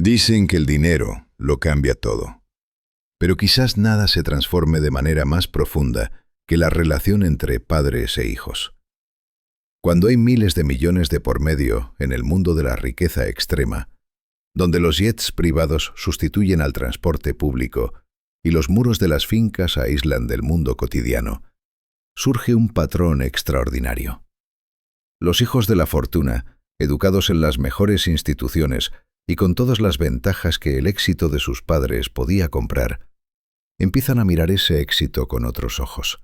Dicen que el dinero lo cambia todo, pero quizás nada se transforme de manera más profunda que la relación entre padres e hijos. Cuando hay miles de millones de por medio en el mundo de la riqueza extrema, donde los jets privados sustituyen al transporte público y los muros de las fincas aíslan del mundo cotidiano, surge un patrón extraordinario. Los hijos de la fortuna, educados en las mejores instituciones y con todas las ventajas que el éxito de sus padres podía comprar, empiezan a mirar ese éxito con otros ojos.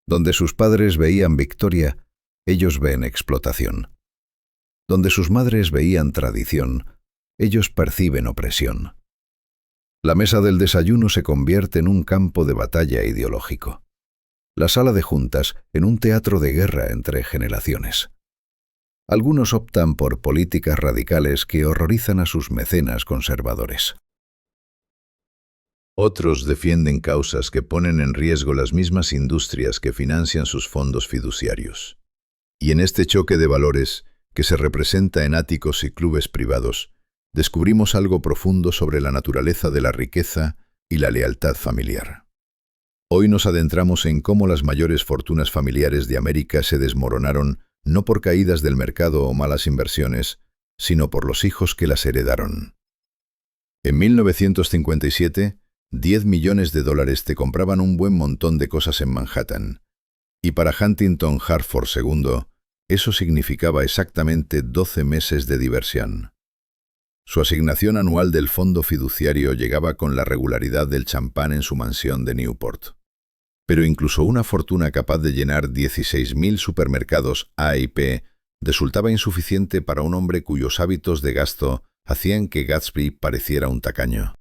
Donde sus padres veían victoria, ellos ven explotación. Donde sus madres veían tradición, ellos perciben opresión. La mesa del desayuno se convierte en un campo de batalla ideológico. La sala de juntas en un teatro de guerra entre generaciones. Algunos optan por políticas radicales que horrorizan a sus mecenas conservadores. Otros defienden causas que ponen en riesgo las mismas industrias que financian sus fondos fiduciarios. Y en este choque de valores, que se representa en áticos y clubes privados, descubrimos algo profundo sobre la naturaleza de la riqueza y la lealtad familiar. Hoy nos adentramos en cómo las mayores fortunas familiares de América se desmoronaron no por caídas del mercado o malas inversiones, sino por los hijos que las heredaron. En 1957, $10 millones te compraban un buen montón de cosas en Manhattan, y para Huntington Hartford II, eso significaba exactamente 12 meses de diversión. Su asignación anual del fondo fiduciario llegaba con la regularidad del champán en su mansión de Newport. Pero incluso una fortuna capaz de llenar 16.000 supermercados A y P resultaba insuficiente para un hombre cuyos hábitos de gasto hacían que Gatsby pareciera un tacaño.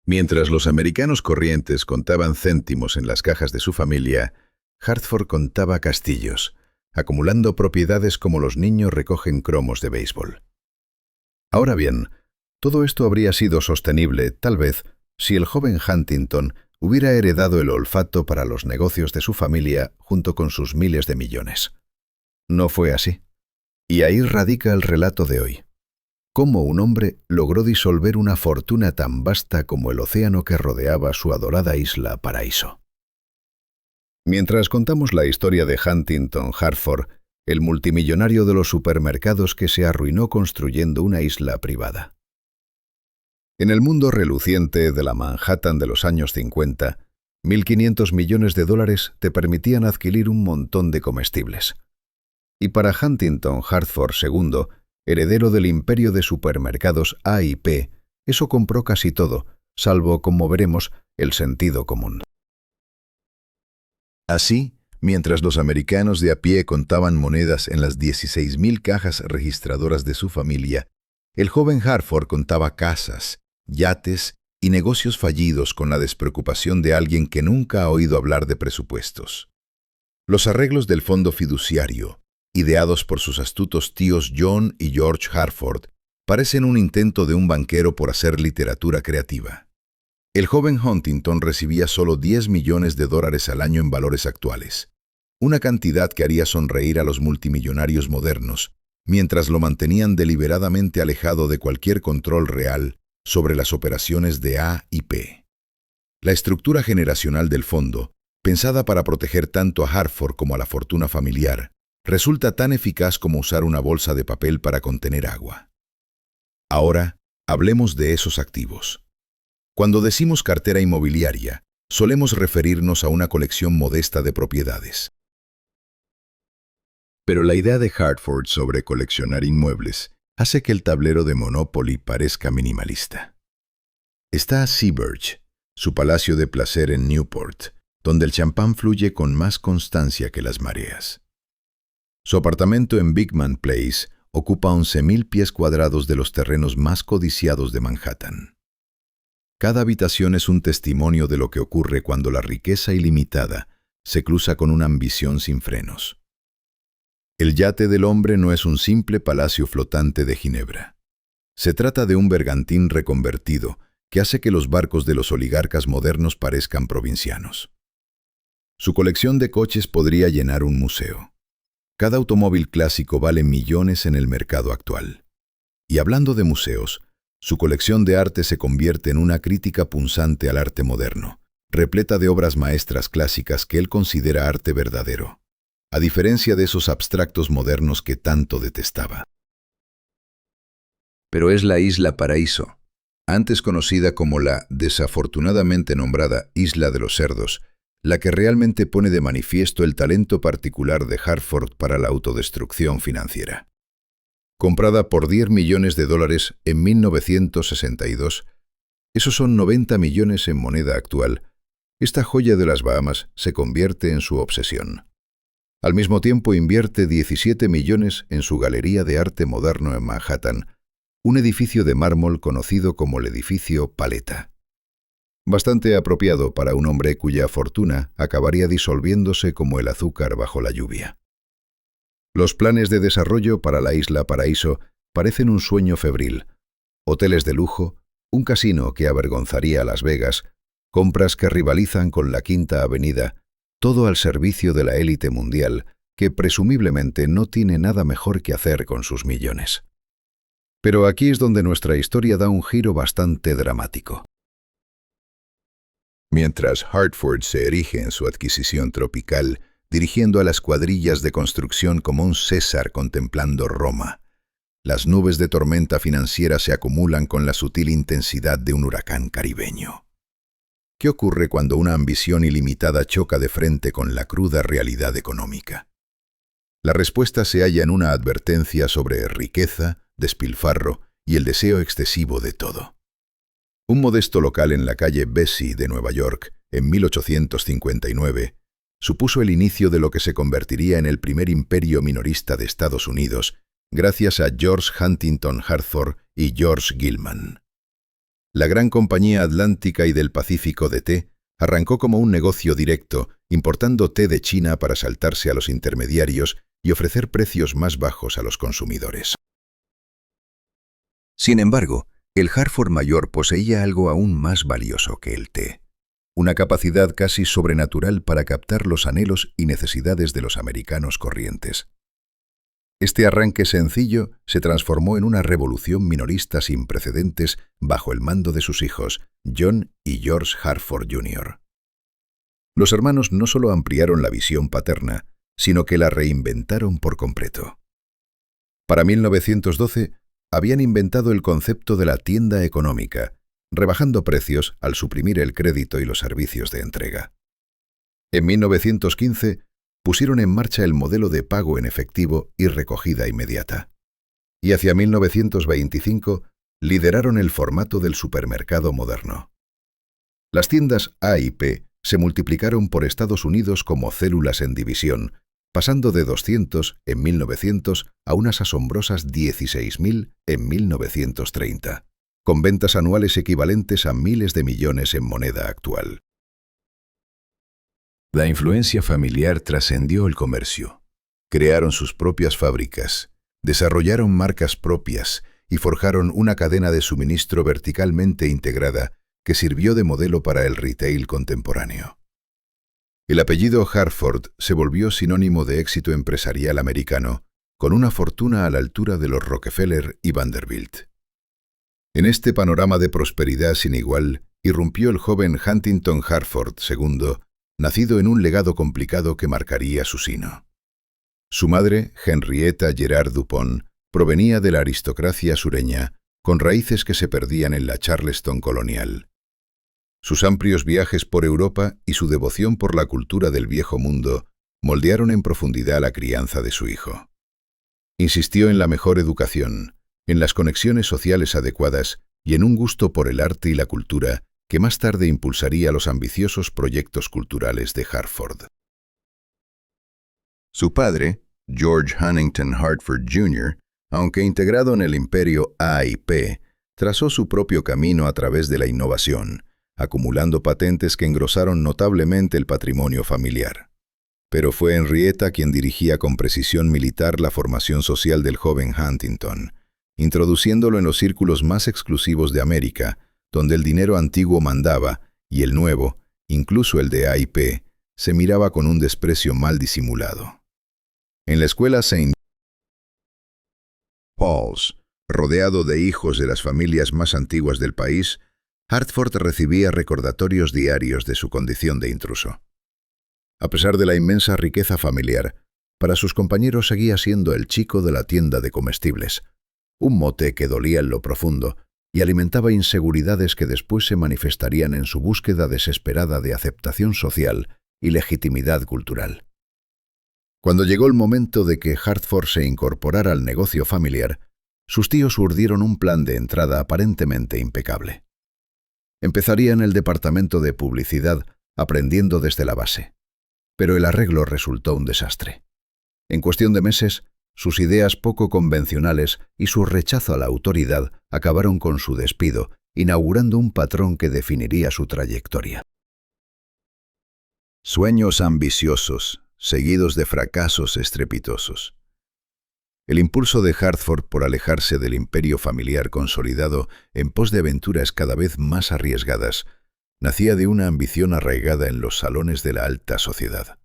Mientras los americanos corrientes contaban céntimos en las cajas de su familia, Hartford contaba castillos, acumulando propiedades como los niños recogen cromos de béisbol. Ahora bien, todo esto habría sido sostenible, tal vez, si el joven Huntington hubiera heredado el olfato para los negocios de su familia junto con sus miles de millones. No fue así. Y ahí radica el relato de hoy. Cómo un hombre logró disolver una fortuna tan vasta como el océano que rodeaba su adorada isla Paraíso. Mientras contamos la historia de Huntington Hartford, el multimillonario de los supermercados que se arruinó construyendo una isla privada. En el mundo reluciente de la Manhattan de los años 50, $1.500 millones te permitían adquirir un montón de comestibles. Y para Huntington Hartford II, heredero del imperio de supermercados A y P, eso compró casi todo, salvo, como veremos, el sentido común. Así, mientras los americanos de a pie contaban monedas en las 16.000 cajas registradoras de su familia, el joven Hartford contaba casas, yates y negocios fallidos con la despreocupación de alguien que nunca ha oído hablar de presupuestos. Los arreglos del fondo fiduciario, ideados por sus astutos tíos John y George Hartford, parecen un intento de un banquero por hacer literatura creativa. El joven Huntington recibía solo $10 millones al año en valores actuales, una cantidad que haría sonreír a los multimillonarios modernos, mientras lo mantenían deliberadamente alejado de cualquier control real sobre las operaciones de A y P. La estructura generacional del fondo, pensada para proteger tanto a Hartford como a la fortuna familiar, resulta tan eficaz como usar una bolsa de papel para contener agua. Ahora, hablemos de esos activos. Cuando decimos cartera inmobiliaria, solemos referirnos a una colección modesta de propiedades. Pero la idea de Hartford sobre coleccionar inmuebles hace que el tablero de Monopoly parezca minimalista. Está Seabird, su palacio de placer en Newport, donde el champán fluye con más constancia que las mareas. Su apartamento en Beekman Place ocupa 11.000 pies cuadrados de los terrenos más codiciados de Manhattan. Cada habitación es un testimonio de lo que ocurre cuando la riqueza ilimitada se cruza con una ambición sin frenos. El yate del hombre no es un simple palacio flotante de Ginebra. Se trata de un bergantín reconvertido que hace que los barcos de los oligarcas modernos parezcan provincianos. Su colección de coches podría llenar un museo. Cada automóvil clásico vale millones en el mercado actual. Y hablando de museos, su colección de arte se convierte en una crítica punzante al arte moderno, repleta de obras maestras clásicas que él considera arte verdadero, a diferencia de esos abstractos modernos que tanto detestaba. Pero es la Isla Paraíso, antes conocida como la desafortunadamente nombrada Isla de los Cerdos, la que realmente pone de manifiesto el talento particular de Hartford para la autodestrucción financiera. Comprada por $10 millones en 1962, esos son 90 millones en moneda actual, esta joya de las Bahamas se convierte en su obsesión. Al mismo tiempo invierte 17 millones en su Galería de Arte Moderno en Manhattan, un edificio de mármol conocido como el edificio Paleta. Bastante apropiado para un hombre cuya fortuna acabaría disolviéndose como el azúcar bajo la lluvia. Los planes de desarrollo para la Isla Paraíso parecen un sueño febril. Hoteles de lujo, un casino que avergonzaría a Las Vegas, compras que rivalizan con la Quinta Avenida, todo al servicio de la élite mundial, que presumiblemente no tiene nada mejor que hacer con sus millones. Pero aquí es donde nuestra historia da un giro bastante dramático. Mientras Hartford se erige en su adquisición tropical, dirigiendo a las cuadrillas de construcción como un César contemplando Roma, las nubes de tormenta financiera se acumulan con la sutil intensidad de un huracán caribeño. ¿Qué ocurre cuando una ambición ilimitada choca de frente con la cruda realidad económica? La respuesta se halla en una advertencia sobre riqueza, despilfarro y el deseo excesivo de todo. Un modesto local en la calle Vesey de Nueva York, en 1859, supuso el inicio de lo que se convertiría en el primer imperio minorista de Estados Unidos, gracias a George Huntington Hartford y George Gilman. La gran compañía atlántica y del Pacífico de té arrancó como un negocio directo, importando té de China para saltarse a los intermediarios y ofrecer precios más bajos a los consumidores. Sin embargo, el Hartford mayor poseía algo aún más valioso que el té, una capacidad casi sobrenatural para captar los anhelos y necesidades de los americanos corrientes. Este arranque sencillo se transformó en una revolución minorista sin precedentes bajo el mando de sus hijos, John y George Hartford Jr. Los hermanos no solo ampliaron la visión paterna, sino que la reinventaron por completo. Para 1912, habían inventado el concepto de la tienda económica, rebajando precios al suprimir el crédito y los servicios de entrega. En 1915, pusieron en marcha el modelo de pago en efectivo y recogida inmediata. Y hacia 1925, lideraron el formato del supermercado moderno. Las tiendas A y P se multiplicaron por Estados Unidos como células en división, pasando de 200 en 1900 a unas asombrosas 16.000 en 1930, con ventas anuales equivalentes a miles de millones en moneda actual. La influencia familiar trascendió el comercio. Crearon sus propias fábricas, desarrollaron marcas propias y forjaron una cadena de suministro verticalmente integrada que sirvió de modelo para el retail contemporáneo. El apellido Hartford se volvió sinónimo de éxito empresarial americano, con una fortuna a la altura de los Rockefeller y Vanderbilt. En este panorama de prosperidad sin igual, irrumpió el joven Huntington Hartford II, nacido en un legado complicado que marcaría su sino. Su madre, Henrietta Gerard Dupont, provenía de la aristocracia sureña, con raíces que se perdían en la Charleston colonial. Sus amplios viajes por Europa y su devoción por la cultura del viejo mundo moldearon en profundidad la crianza de su hijo. Insistió en la mejor educación, en las conexiones sociales adecuadas y en un gusto por el arte y la cultura que más tarde impulsaría los ambiciosos proyectos culturales de Hartford. Su padre, George Huntington Hartford Jr., aunque integrado en el imperio A y P, trazó su propio camino a través de la innovación, acumulando patentes que engrosaron notablemente el patrimonio familiar. Pero fue Henrietta quien dirigía con precisión militar la formación social del joven Huntington, introduciéndolo en los círculos más exclusivos de América, donde el dinero antiguo mandaba y el nuevo, incluso el de A y P, se miraba con un desprecio mal disimulado. En la escuela St. Paul's, Rodeado de hijos de las familias más antiguas del país, Hartford recibía recordatorios diarios de su condición de intruso. A pesar de la inmensa riqueza familiar, para sus compañeros seguía siendo el chico de la tienda de comestibles, un mote que dolía en lo profundo y alimentaba inseguridades que después se manifestarían en su búsqueda desesperada de aceptación social y legitimidad cultural. Cuando llegó el momento de que Hartford se incorporara al negocio familiar, sus tíos urdieron un plan de entrada aparentemente impecable. Empezaría en el departamento de publicidad, aprendiendo desde la base. Pero el arreglo resultó un desastre. En cuestión de meses, sus ideas poco convencionales y su rechazo a la autoridad acabaron con su despido, inaugurando un patrón que definiría su trayectoria. Sueños ambiciosos, seguidos de fracasos estrepitosos. El impulso de Hartford por alejarse del imperio familiar consolidado en pos de aventuras cada vez más arriesgadas nacía de una ambición arraigada en los salones de la alta sociedad.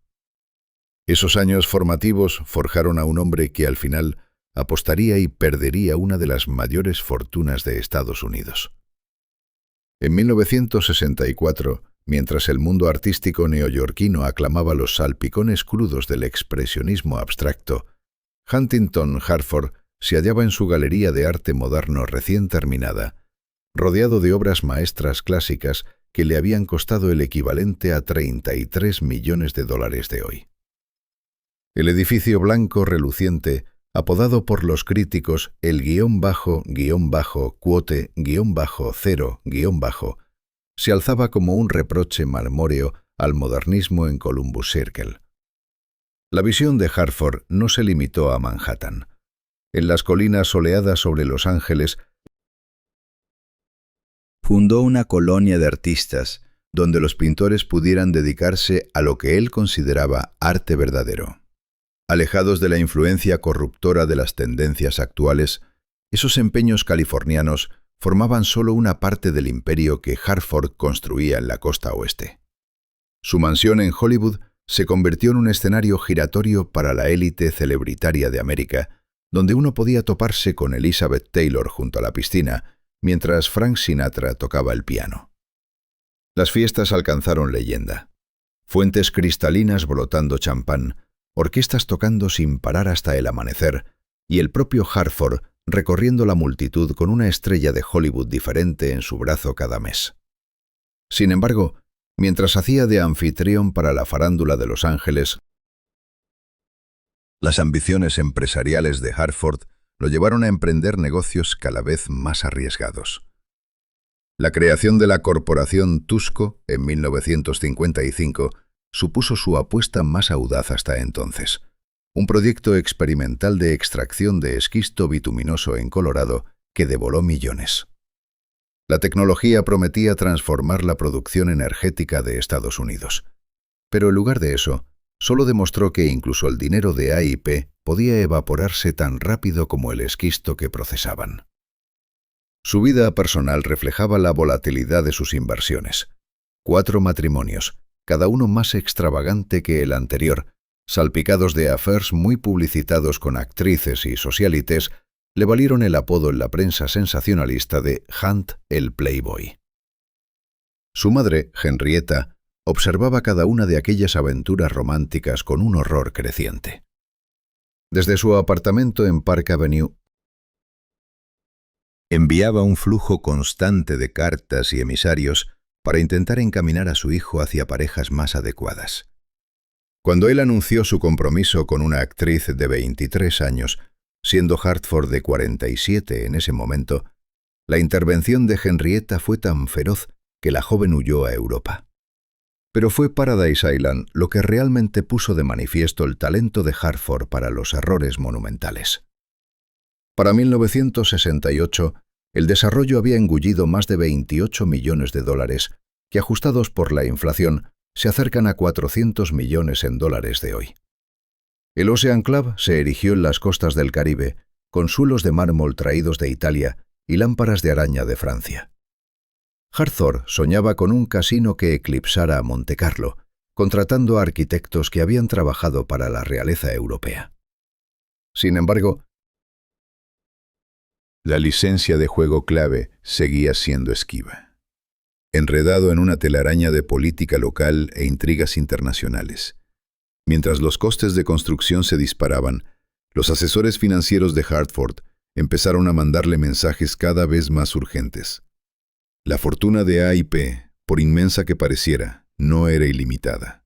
Esos años formativos forjaron a un hombre que al final apostaría y perdería una de las mayores fortunas de Estados Unidos. En 1964, mientras el mundo artístico neoyorquino aclamaba los salpicones crudos del expresionismo abstracto, Huntington Hartford se hallaba en su galería de arte moderno recién terminada, rodeado de obras maestras clásicas que le habían costado el equivalente a 33 millones de dólares de hoy. El edificio blanco reluciente, apodado por los críticos el _quote_0_, se alzaba como un reproche marmóreo al modernismo en Columbus Circle. La visión de Hartford no se limitó a Manhattan. En las colinas soleadas sobre Los Ángeles, fundó una colonia de artistas donde los pintores pudieran dedicarse a lo que él consideraba arte verdadero. Alejados de la influencia corruptora de las tendencias actuales, esos empeños californianos formaban solo una parte del imperio que Hartford construía en la costa oeste. Su mansión en Hollywood se convirtió en un escenario giratorio para la élite celebritaria de América, donde uno podía toparse con Elizabeth Taylor junto a la piscina, mientras Frank Sinatra tocaba el piano. Las fiestas alcanzaron leyenda. Fuentes cristalinas brotando champán, orquestas tocando sin parar hasta el amanecer, y el propio Hartford recorriendo la multitud con una estrella de Hollywood diferente en su brazo cada mes. Sin embargo, mientras hacía de anfitrión para la farándula de Los Ángeles, las ambiciones empresariales de Hartford lo llevaron a emprender negocios cada vez más arriesgados. La creación de la corporación Tusco en 1955 supuso su apuesta más audaz hasta entonces, un proyecto experimental de extracción de esquisto bituminoso en Colorado que devoló millones. La tecnología prometía transformar la producción energética de Estados Unidos, pero en lugar de eso, solo demostró que incluso el dinero de AIP podía evaporarse tan rápido como el esquisto que procesaban. Su vida personal reflejaba la volatilidad de sus inversiones. 4 matrimonios, cada uno más extravagante que el anterior, salpicados de affairs muy publicitados con actrices y socialites, le valieron el apodo en la prensa sensacionalista de Hunt el Playboy. Su madre, Henrietta, observaba cada una de aquellas aventuras románticas con un horror creciente. Desde su apartamento en Park Avenue, enviaba un flujo constante de cartas y emisarios para intentar encaminar a su hijo hacia parejas más adecuadas. Cuando él anunció su compromiso con una actriz de 23 años, siendo Hartford de 47 en ese momento, la intervención de Henrietta fue tan feroz que la joven huyó a Europa. Pero fue Paradise Island lo que realmente puso de manifiesto el talento de Hartford para los errores monumentales. Para 1968, el desarrollo había engullido más de 28 millones de dólares, que ajustados por la inflación se acercan a 400 millones en dólares de hoy. El Ocean Club se erigió en las costas del Caribe, con suelos de mármol traídos de Italia y lámparas de araña de Francia. Hartford soñaba con un casino que eclipsara a Montecarlo, contratando a arquitectos que habían trabajado para la realeza europea. Sin embargo, La licencia de juego clave seguía siendo esquiva, enredado en una telaraña de política local e intrigas internacionales. Mientras los costes de construcción se disparaban, los asesores financieros de Hartford empezaron a mandarle mensajes cada vez más urgentes. La fortuna de AIP, por inmensa que pareciera, no era ilimitada.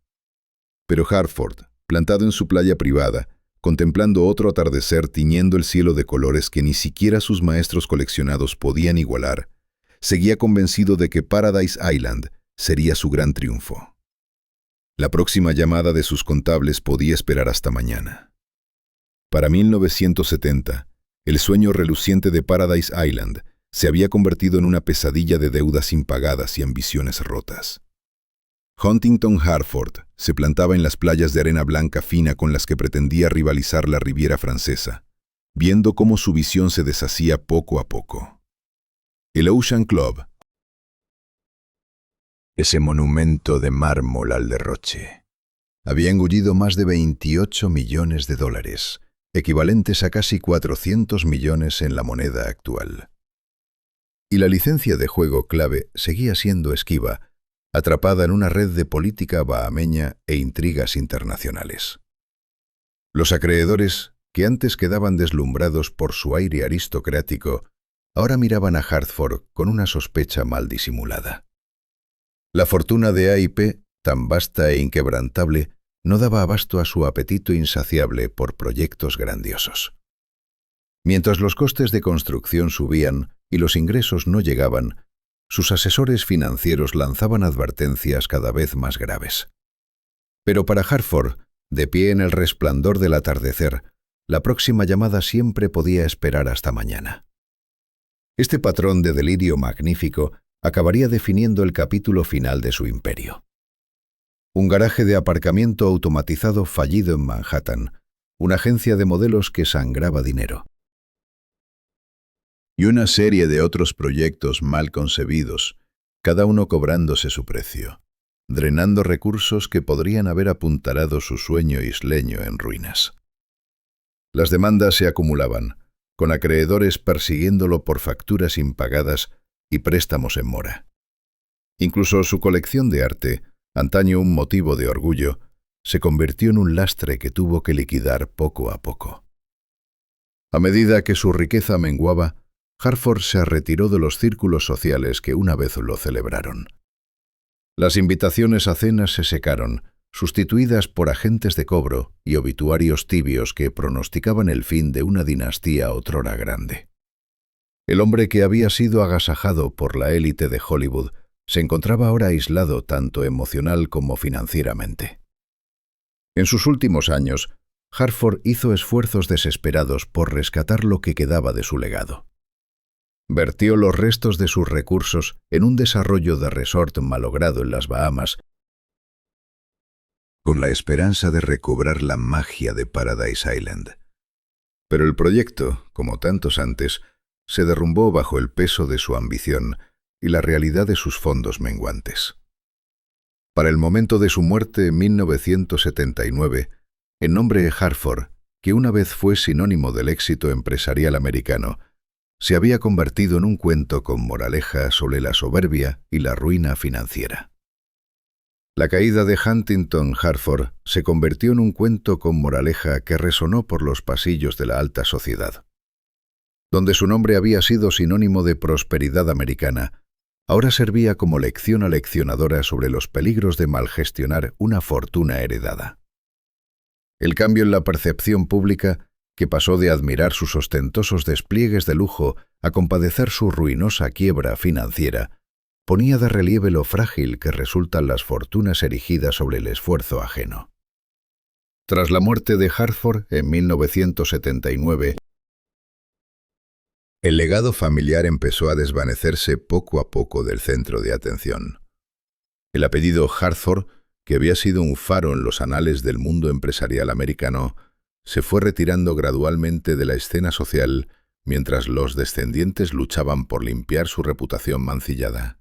Pero Hartford, plantado en su playa privada, contemplando otro atardecer tiñendo el cielo de colores que ni siquiera sus maestros coleccionados podían igualar, seguía convencido de que Paradise Island sería su gran triunfo. La próxima llamada de sus contables podía esperar hasta mañana. Para 1970, el sueño reluciente de Paradise Island se había convertido en una pesadilla de deudas impagadas y ambiciones rotas. Huntington Hartford se plantaba en las playas de arena blanca fina con las que pretendía rivalizar la Riviera Francesa, viendo cómo su visión se deshacía poco a poco. El Ocean Club, ese monumento de mármol al derroche, había engullido más de 28 millones de dólares, equivalentes a casi 400 millones en la moneda actual. Y la licencia de juego clave seguía siendo esquiva, atrapada en una red de política bahameña e intrigas internacionales. Los acreedores, que antes quedaban deslumbrados por su aire aristocrático, ahora miraban a Hartford con una sospecha mal disimulada. La fortuna de AIP, tan vasta e inquebrantable, no daba abasto a su apetito insaciable por proyectos grandiosos. Mientras los costes de construcción subían y los ingresos no llegaban, sus asesores financieros lanzaban advertencias cada vez más graves. Pero para Hartford, de pie en el resplandor del atardecer, la próxima llamada siempre podía esperar hasta mañana. Este patrón de delirio magnífico acabaría definiendo el capítulo final de su imperio. Un garaje de aparcamiento automatizado fallido en Manhattan, una agencia de modelos que sangraba dinero. Y una serie de otros proyectos mal concebidos, cada uno cobrándose su precio, drenando recursos que podrían haber apuntalado su sueño isleño en ruinas. Las demandas se acumulaban, con acreedores persiguiéndolo por facturas impagadas y préstamos en mora. Incluso su colección de arte, antaño un motivo de orgullo, se convirtió en un lastre que tuvo que liquidar poco a poco. A medida que su riqueza menguaba, Hartford se retiró de los círculos sociales que una vez lo celebraron. Las invitaciones a cenas se secaron, sustituidas por agentes de cobro y obituarios tibios que pronosticaban el fin de una dinastía otrora grande. El hombre que había sido agasajado por la élite de Hollywood se encontraba ahora aislado tanto emocional como financieramente. En sus últimos años, Hartford hizo esfuerzos desesperados por rescatar lo que quedaba de su legado. Vertió los restos de sus recursos en un desarrollo de resort malogrado en las Bahamas, con la esperanza de recobrar la magia de Paradise Island. Pero el proyecto, como tantos antes, se derrumbó bajo el peso de su ambición y la realidad de sus fondos menguantes. Para el momento de su muerte en 1979, el nombre de Hartford, que una vez fue sinónimo del éxito empresarial americano, se había convertido en un cuento con moraleja sobre la soberbia y la ruina financiera. La caída de Huntington Hartford se convirtió en un cuento con moraleja que resonó por los pasillos de la alta sociedad. Donde su nombre había sido sinónimo de prosperidad americana, ahora servía como lección aleccionadora sobre los peligros de malgestionar una fortuna heredada. El cambio en la percepción pública, que pasó de admirar sus ostentosos despliegues de lujo a compadecer su ruinosa quiebra financiera, ponía de relieve lo frágil que resultan las fortunas erigidas sobre el esfuerzo ajeno. Tras la muerte de Hartford en 1979, el legado familiar empezó a desvanecerse poco a poco del centro de atención. El apellido Hartford, que había sido un faro en los anales del mundo empresarial americano, se fue retirando gradualmente de la escena social mientras los descendientes luchaban por limpiar su reputación mancillada.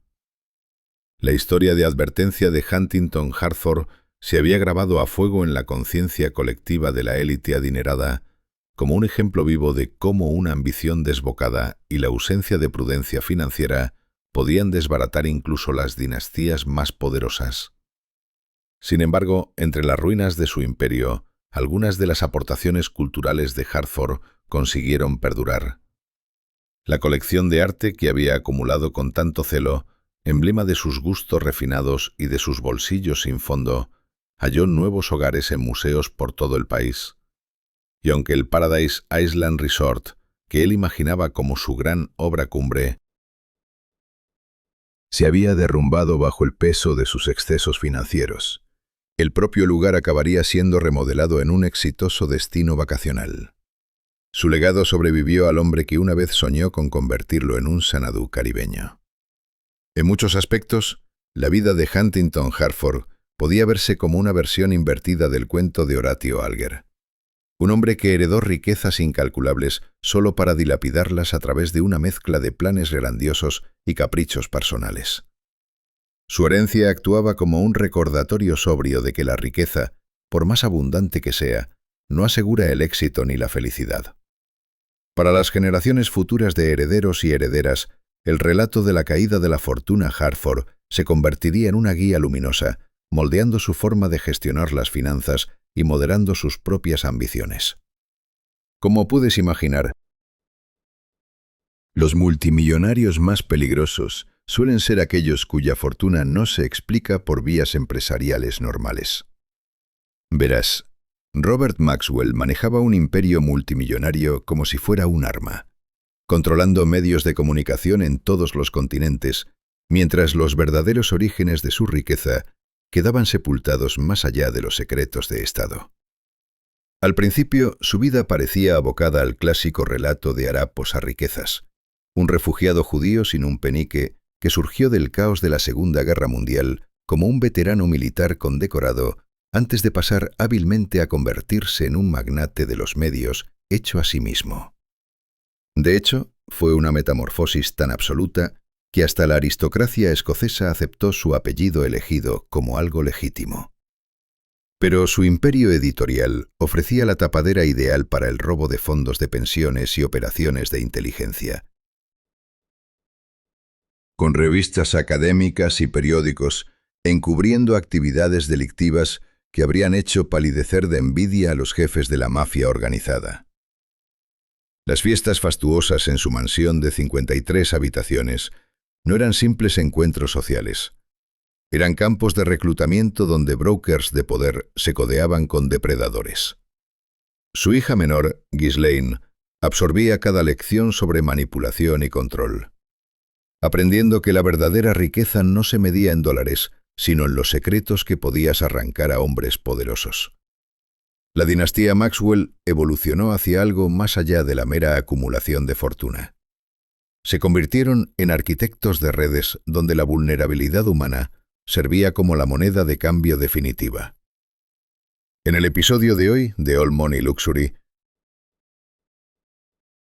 La historia de advertencia de Huntington Hartford se había grabado a fuego en la conciencia colectiva de la élite adinerada, como un ejemplo vivo de cómo una ambición desbocada y la ausencia de prudencia financiera podían desbaratar incluso las dinastías más poderosas. Sin embargo, entre las ruinas de su imperio, algunas de las aportaciones culturales de Hartford consiguieron perdurar. La colección de arte que había acumulado con tanto celo, emblema de sus gustos refinados y de sus bolsillos sin fondo, halló nuevos hogares en museos por todo el país. Y aunque el Paradise Island Resort, que él imaginaba como su gran obra cumbre, se había derrumbado bajo el peso de sus excesos financieros, el propio lugar acabaría siendo remodelado en un exitoso destino vacacional. Su legado sobrevivió al hombre que una vez soñó con convertirlo en un Xanadu caribeño. En muchos aspectos, la vida de Huntington Hartford podía verse como una versión invertida del cuento de Horatio Alger. Un hombre que heredó riquezas incalculables solo para dilapidarlas a través de una mezcla de planes grandiosos y caprichos personales. Su herencia actuaba como un recordatorio sobrio de que la riqueza, por más abundante que sea, no asegura el éxito ni la felicidad. Para las generaciones futuras de herederos y herederas, el relato de la caída de la fortuna Hartford se convertiría en una guía luminosa, moldeando su forma de gestionar las finanzas y moderando sus propias ambiciones. Como puedes imaginar, los multimillonarios más peligrosos suelen ser aquellos cuya fortuna no se explica por vías empresariales normales. Verás, Robert Maxwell manejaba un imperio multimillonario como si fuera un arma, controlando medios de comunicación en todos los continentes, mientras los verdaderos orígenes de su riqueza quedaban sepultados más allá de los secretos de Estado. Al principio, su vida parecía abocada al clásico relato de harapos a riquezas, un refugiado judío sin un penique que surgió del caos de la Segunda Guerra Mundial como un veterano militar condecorado antes de pasar hábilmente a convertirse en un magnate de los medios hecho a sí mismo. De hecho, fue una metamorfosis tan absoluta que hasta la aristocracia escocesa aceptó su apellido elegido como algo legítimo. Pero su imperio editorial ofrecía la tapadera ideal para el robo de fondos de pensiones y operaciones de inteligencia. Con revistas académicas y periódicos, encubriendo actividades delictivas que habrían hecho palidecer de envidia a los jefes de la mafia organizada. Las fiestas fastuosas en su mansión de 53 habitaciones no eran simples encuentros sociales. Eran campos de reclutamiento donde brokers de poder se codeaban con depredadores. Su hija menor, Ghislaine, absorbía cada lección sobre manipulación y control, aprendiendo que la verdadera riqueza no se medía en dólares, sino en los secretos que podías arrancar a hombres poderosos. La dinastía Maxwell evolucionó hacia algo más allá de la mera acumulación de fortuna. Se convirtieron en arquitectos de redes donde la vulnerabilidad humana servía como la moneda de cambio definitiva. En el episodio de hoy de All Money Luxury,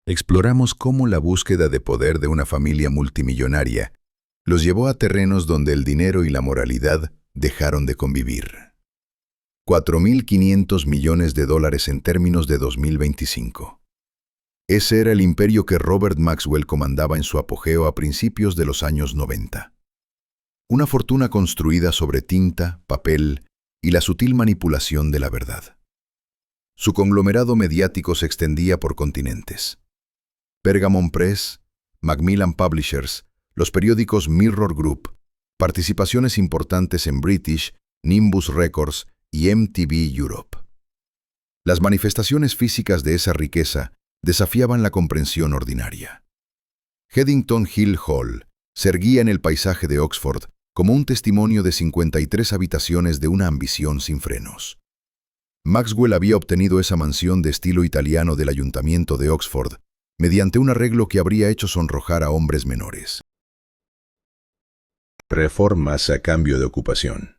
exploramos cómo la búsqueda de poder de una familia multimillonaria los llevó a terrenos donde el dinero y la moralidad dejaron de convivir. 4.500 millones de dólares en términos de 2025. Ese era el imperio que Robert Maxwell comandaba en su apogeo a principios de los años 90. Una fortuna construida sobre tinta, papel y la sutil manipulación de la verdad. Su conglomerado mediático se extendía por continentes. Pergamon Press, Macmillan Publishers, los periódicos Mirror Group, participaciones importantes en British, Nimbus Records y MTV Europe. Las manifestaciones físicas de esa riqueza desafiaban la comprensión ordinaria. Headington Hill Hall se erguía en el paisaje de Oxford como un testimonio de 53 habitaciones de una ambición sin frenos. Maxwell había obtenido esa mansión de estilo italiano del Ayuntamiento de Oxford mediante un arreglo que habría hecho sonrojar a hombres menores. Reformas a cambio de ocupación.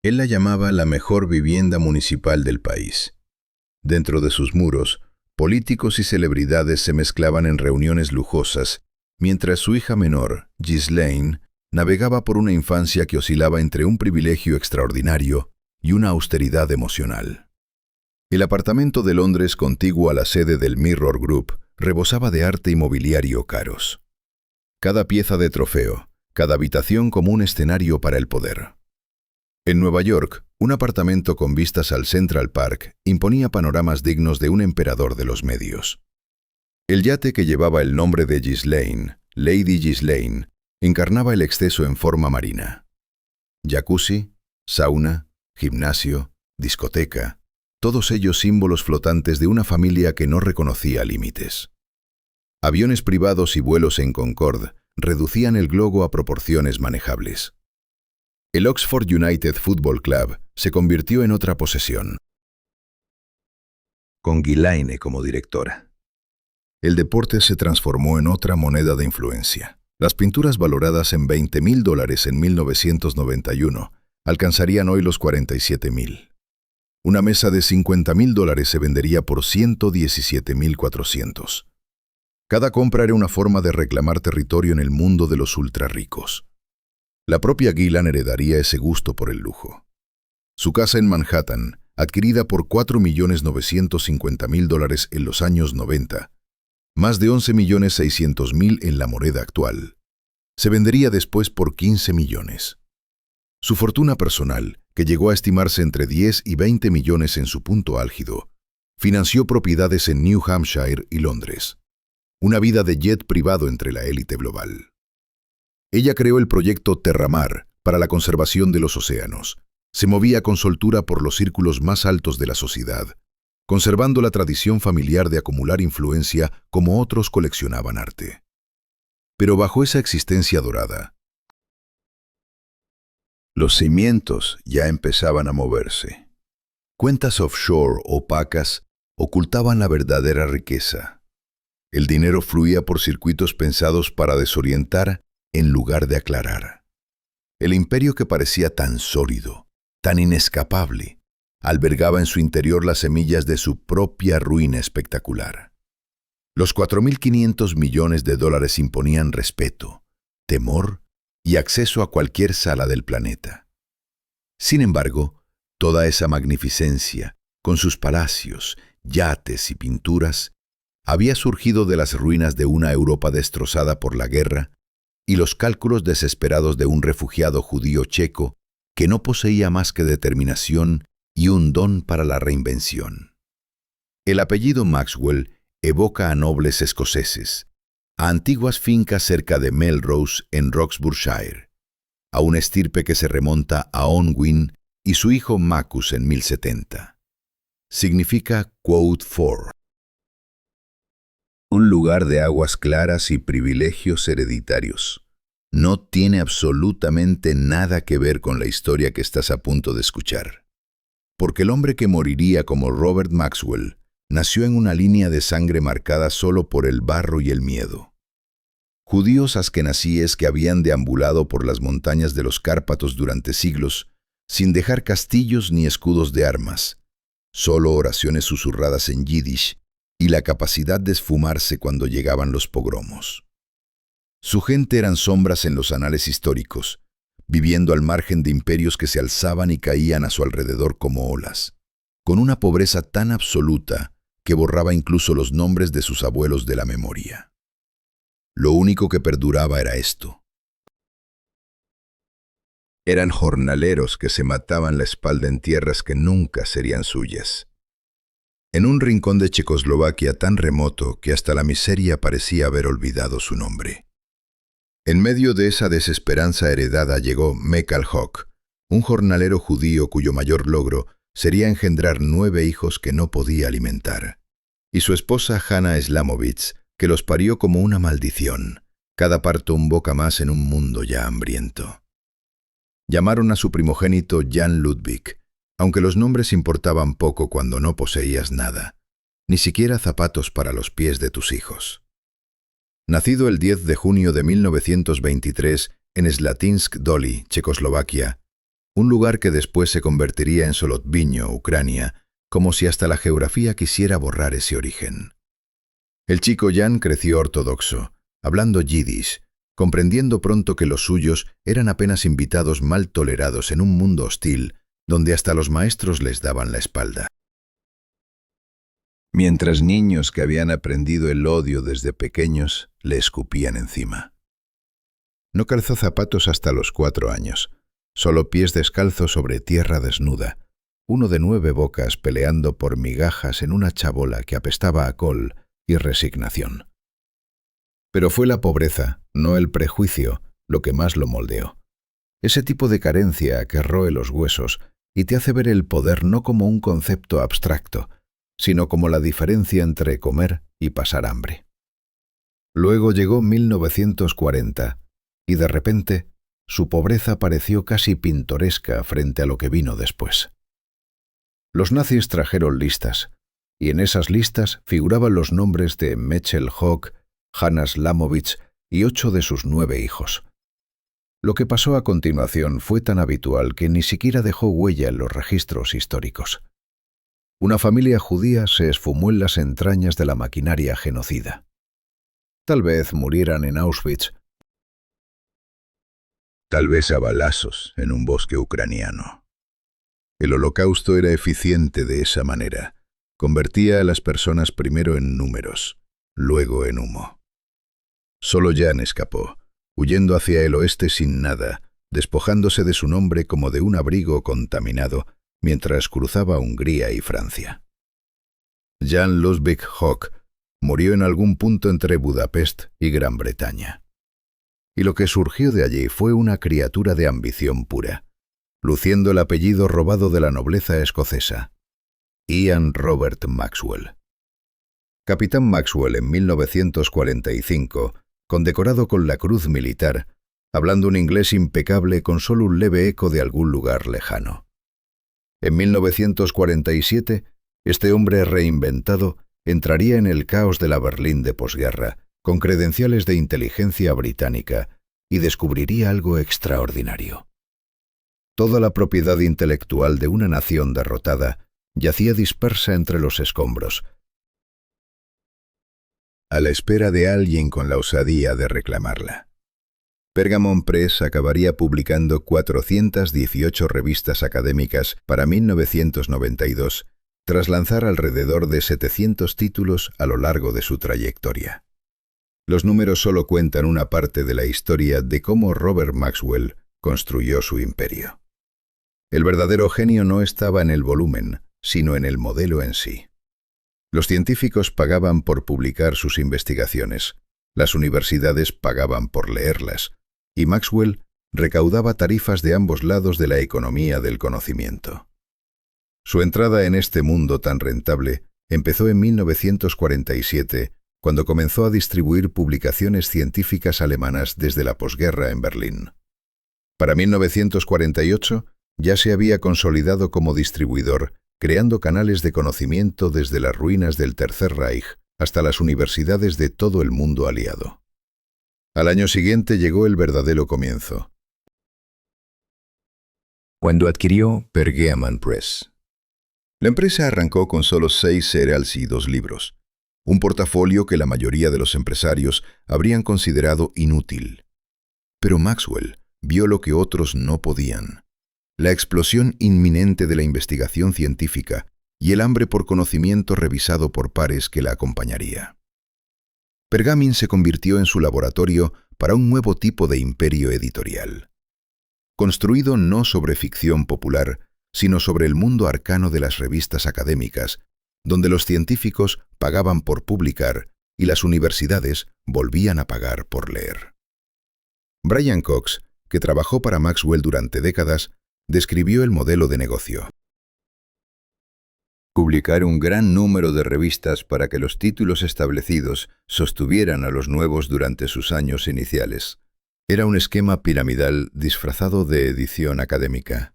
Él la llamaba la mejor vivienda municipal del país. Dentro de sus muros, políticos y celebridades se mezclaban en reuniones lujosas, mientras su hija menor, Ghislaine, navegaba por una infancia que oscilaba entre un privilegio extraordinario y una austeridad emocional. El apartamento de Londres contiguo a la sede del Mirror Group rebosaba de arte y mobiliario caros. Cada pieza de trofeo, cada habitación como un escenario para el poder. En Nueva York, un apartamento con vistas al Central Park imponía panoramas dignos de un emperador de los medios. El yate que llevaba el nombre de Ghislaine, Lady Ghislaine, encarnaba el exceso en forma marina. Jacuzzi, sauna, gimnasio, discoteca, todos ellos símbolos flotantes de una familia que no reconocía límites. Aviones privados y vuelos en Concorde reducían el globo a proporciones manejables. El Oxford United Football Club se convirtió en otra posesión, con Ghislaine como directora. El deporte se transformó en otra moneda de influencia. Las pinturas valoradas en $20.000 en 1991 alcanzarían hoy los $47.000. Una mesa de $50.000 se vendería por $117.400. Cada compra era una forma de reclamar territorio en el mundo de los ultrarricos. La propia Gillan heredaría ese gusto por el lujo. Su casa en Manhattan, adquirida por $4.950.000 en los años 90, más de $11.600.000 en la moneda actual, se vendería después por $15 millones. Su fortuna personal, que llegó a estimarse entre 10 y 20 millones en su punto álgido, financió propiedades en New Hampshire y Londres. Una vida de jet privado entre la élite global. Ella creó el proyecto Terramar para la conservación de los océanos. Se movía con soltura por los círculos más altos de la sociedad, conservando la tradición familiar de acumular influencia como otros coleccionaban arte. Pero bajo esa existencia dorada, los cimientos ya empezaban a moverse. Cuentas offshore opacas ocultaban la verdadera riqueza. El dinero fluía por circuitos pensados para desorientar en lugar de aclarar. El imperio que parecía tan sólido, tan inescapable, albergaba en su interior las semillas de su propia ruina espectacular. Los $4.500 millones imponían respeto, temor y acceso a cualquier sala del planeta. Sin embargo, toda esa magnificencia, con sus palacios, yates y pinturas, había surgido de las ruinas de una Europa destrozada por la guerra y los cálculos desesperados de un refugiado judío checo que no poseía más que determinación y un don para la reinvención. El apellido Maxwell evoca a nobles escoceses, a antiguas fincas cerca de Melrose en Roxburghshire, a una estirpe que se remonta a Onwin y su hijo Maccus en 1070. Significa quote for, un lugar de aguas claras y privilegios hereditarios. No tiene absolutamente nada que ver con la historia que estás a punto de escuchar. Porque el hombre que moriría como Robert Maxwell nació en una línea de sangre marcada solo por el barro y el miedo. Judíos askenazíes que habían deambulado por las montañas de los Cárpatos durante siglos, sin dejar castillos ni escudos de armas, solo oraciones susurradas en yiddish y la capacidad de esfumarse cuando llegaban los pogromos. Su gente eran sombras en los anales históricos, viviendo al margen de imperios que se alzaban y caían a su alrededor como olas, con una pobreza tan absoluta que borraba incluso los nombres de sus abuelos de la memoria. Lo único que perduraba era esto. Eran jornaleros que se mataban la espalda en tierras que nunca serían suyas. En un rincón de Checoslovaquia tan remoto que hasta la miseria parecía haber olvidado su nombre. En medio de esa desesperanza heredada llegó Mekal Hawk, un jornalero judío cuyo mayor logro sería engendrar 9 hijos que no podía alimentar, y su esposa Hannah Slamovitz, que los parió como una maldición, cada parto un boca más en un mundo ya hambriento. Llamaron a su primogénito Jan Ludwig, aunque los nombres importaban poco cuando no poseías nada, ni siquiera zapatos para los pies de tus hijos. Nacido el 10 de junio de 1923 en Slatinsk Doli, Checoslovaquia, un lugar que después se convertiría en Solotviño, Ucrania, como si hasta la geografía quisiera borrar ese origen. El chico Jan creció ortodoxo, hablando yiddish, comprendiendo pronto que los suyos eran apenas invitados mal tolerados en un mundo hostil, donde hasta los maestros les daban la espalda. mientras niños que habían aprendido el odio desde pequeños le escupían encima. No calzó zapatos hasta los 4 años, solo pies descalzos sobre tierra desnuda, uno de 9 bocas peleando por migajas en una chabola que apestaba a col y resignación. Pero fue la pobreza, no el prejuicio, lo que más lo moldeó. Ese tipo de carencia que roe los huesos y te hace ver el poder no como un concepto abstracto, sino como la diferencia entre comer y pasar hambre. Luego llegó 1940 y de repente su pobreza pareció casi pintoresca frente a lo que vino después. Los nazis trajeron listas, y en esas listas figuraban los nombres de Mechel Hock, Hannas Lamovich y 8 de sus 9 hijos. Lo que pasó a continuación fue tan habitual que ni siquiera dejó huella en los registros históricos. Una familia judía se esfumó en las entrañas de la maquinaria genocida. Tal vez murieran en Auschwitz, tal vez a balazos en un bosque ucraniano. El holocausto era eficiente de esa manera. Convertía a las personas primero en números, luego en humo. Solo Jan escapó, huyendo hacia el oeste sin nada, despojándose de su nombre como de un abrigo contaminado, mientras cruzaba Hungría y Francia. Jan Ludwig Hock murió en algún punto entre Budapest y Gran Bretaña. Y lo que surgió de allí fue una criatura de ambición pura, luciendo el apellido robado de la nobleza escocesa, Ian Robert Maxwell. Capitán Maxwell en 1945, condecorado con la Cruz Militar, hablando un inglés impecable con solo un leve eco de algún lugar lejano. En 1947, este hombre reinventado entraría en el caos de la Berlín de posguerra, con credenciales de inteligencia británica, y descubriría algo extraordinario. Toda la propiedad intelectual de una nación derrotada yacía dispersa entre los escombros, a la espera de alguien con la osadía de reclamarla. Pergamon Press acabaría publicando 418 revistas académicas para 1992, tras lanzar alrededor de 700 títulos a lo largo de su trayectoria. Los números solo cuentan una parte de la historia de cómo Robert Maxwell construyó su imperio. El verdadero genio no estaba en el volumen, sino en el modelo en sí. Los científicos pagaban por publicar sus investigaciones, las universidades pagaban por leerlas, y Maxwell recaudaba tarifas de ambos lados de la economía del conocimiento. Su entrada en este mundo tan rentable empezó en 1947, cuando comenzó a distribuir publicaciones científicas alemanas desde la posguerra en Berlín. Para 1948 ya se había consolidado como distribuidor, creando canales de conocimiento desde las ruinas del Tercer Reich hasta las universidades de todo el mundo aliado. Al año siguiente llegó el verdadero comienzo, cuando adquirió Pergamon Press. La empresa arrancó con solo 6 serials y 2 libros, un portafolio que la mayoría de los empresarios habrían considerado inútil. Pero Maxwell vio lo que otros no podían: la explosión inminente de la investigación científica y el hambre por conocimiento revisado por pares que la acompañaría. Pergamon se convirtió en su laboratorio para un nuevo tipo de imperio editorial, construido no sobre ficción popular, sino sobre el mundo arcano de las revistas académicas, donde los científicos pagaban por publicar y las universidades volvían a pagar por leer. Brian Cox, que trabajó para Maxwell durante décadas, describió el modelo de negocio. Publicar un gran número de revistas para que los títulos establecidos sostuvieran a los nuevos durante sus años iniciales. Era un esquema piramidal disfrazado de edición académica.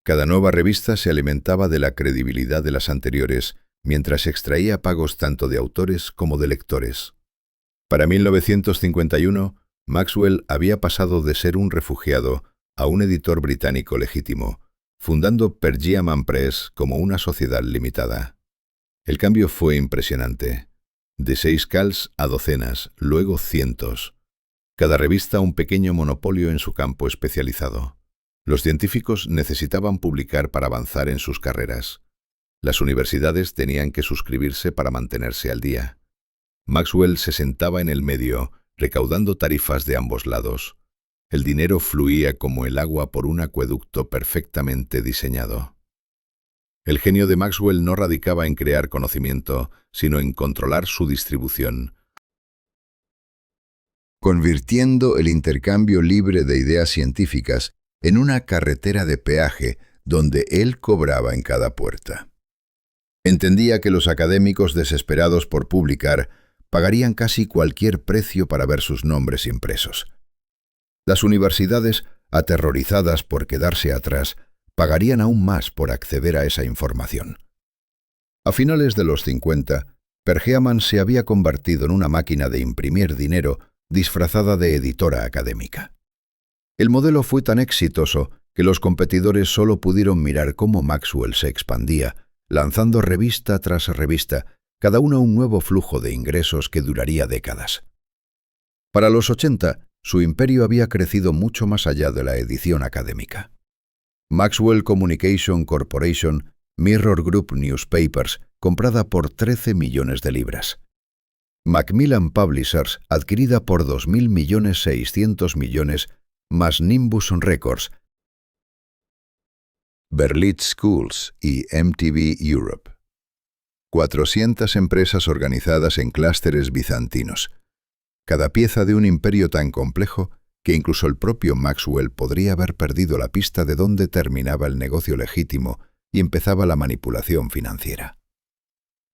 Cada nueva revista se alimentaba de la credibilidad de las anteriores, mientras extraía pagos tanto de autores como de lectores. Para 1951, Maxwell había pasado de ser un refugiado a un editor británico legítimo, fundando Pergamon Press como una sociedad limitada. El cambio fue impresionante. De 6 cals a docenas, luego cientos. Cada revista un pequeño monopolio en su campo especializado. Los científicos necesitaban publicar para avanzar en sus carreras. Las universidades tenían que suscribirse para mantenerse al día. Maxwell se sentaba en el medio, recaudando tarifas de ambos lados. El dinero fluía como el agua por un acueducto perfectamente diseñado. El genio de Maxwell no radicaba en crear conocimiento, sino en controlar su distribución, convirtiendo el intercambio libre de ideas científicas en una carretera de peaje donde él cobraba en cada puerta. Entendía que los académicos desesperados por publicar pagarían casi cualquier precio para ver sus nombres impresos. Las universidades, aterrorizadas por quedarse atrás, pagarían aún más por acceder a esa información. A finales de los 50, Perelman se había convertido en una máquina de imprimir dinero disfrazada de editora académica. El modelo fue tan exitoso que los competidores solo pudieron mirar cómo Maxwell se expandía, lanzando revista tras revista, cada una un nuevo flujo de ingresos que duraría décadas. Para los 80, su imperio había crecido mucho más allá de la edición académica. Maxwell Communication Corporation, Mirror Group Newspapers, comprada por 13 millones de libras. Macmillan Publishers, adquirida por 2.600 millones, más Nimbus Records, Berlitz Schools y MTV Europe. 400 empresas organizadas en clústeres bizantinos. Cada pieza de un imperio tan complejo que incluso el propio Maxwell podría haber perdido la pista de dónde terminaba el negocio legítimo y empezaba la manipulación financiera.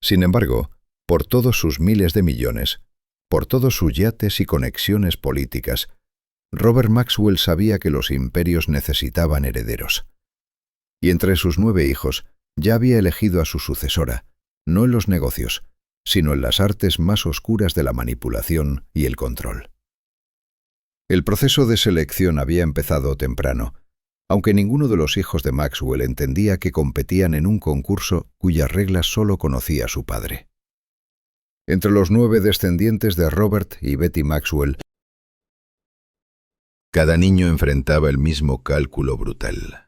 Sin embargo, por todos sus miles de millones, por todos sus yates y conexiones políticas, Robert Maxwell sabía que los imperios necesitaban herederos. Y entre sus 9 hijos ya había elegido a su sucesora, no en los negocios, sino en las artes más oscuras de la manipulación y el control. El proceso de selección había empezado temprano, aunque ninguno de los hijos de Maxwell entendía que competían en un concurso cuyas reglas solo conocía su padre. Entre los 9 descendientes de Robert y Betty Maxwell, cada niño enfrentaba el mismo cálculo brutal.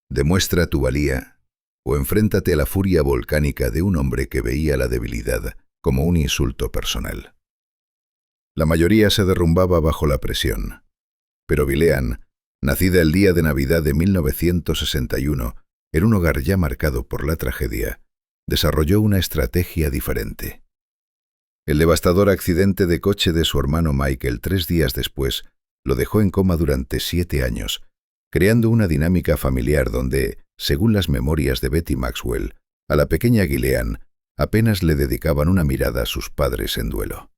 Demuestra tu valía o enfréntate a la furia volcánica de un hombre que veía la debilidad como un insulto personal. La mayoría se derrumbaba bajo la presión, pero Gillian, nacida el día de Navidad de 1961, en un hogar ya marcado por la tragedia, desarrolló una estrategia diferente. El devastador accidente de coche de su hermano Michael 3 días después lo dejó en coma durante 7 años, creando una dinámica familiar donde, según las memorias de Betty Maxwell, a la pequeña Gillian apenas le dedicaban una mirada a sus padres en duelo.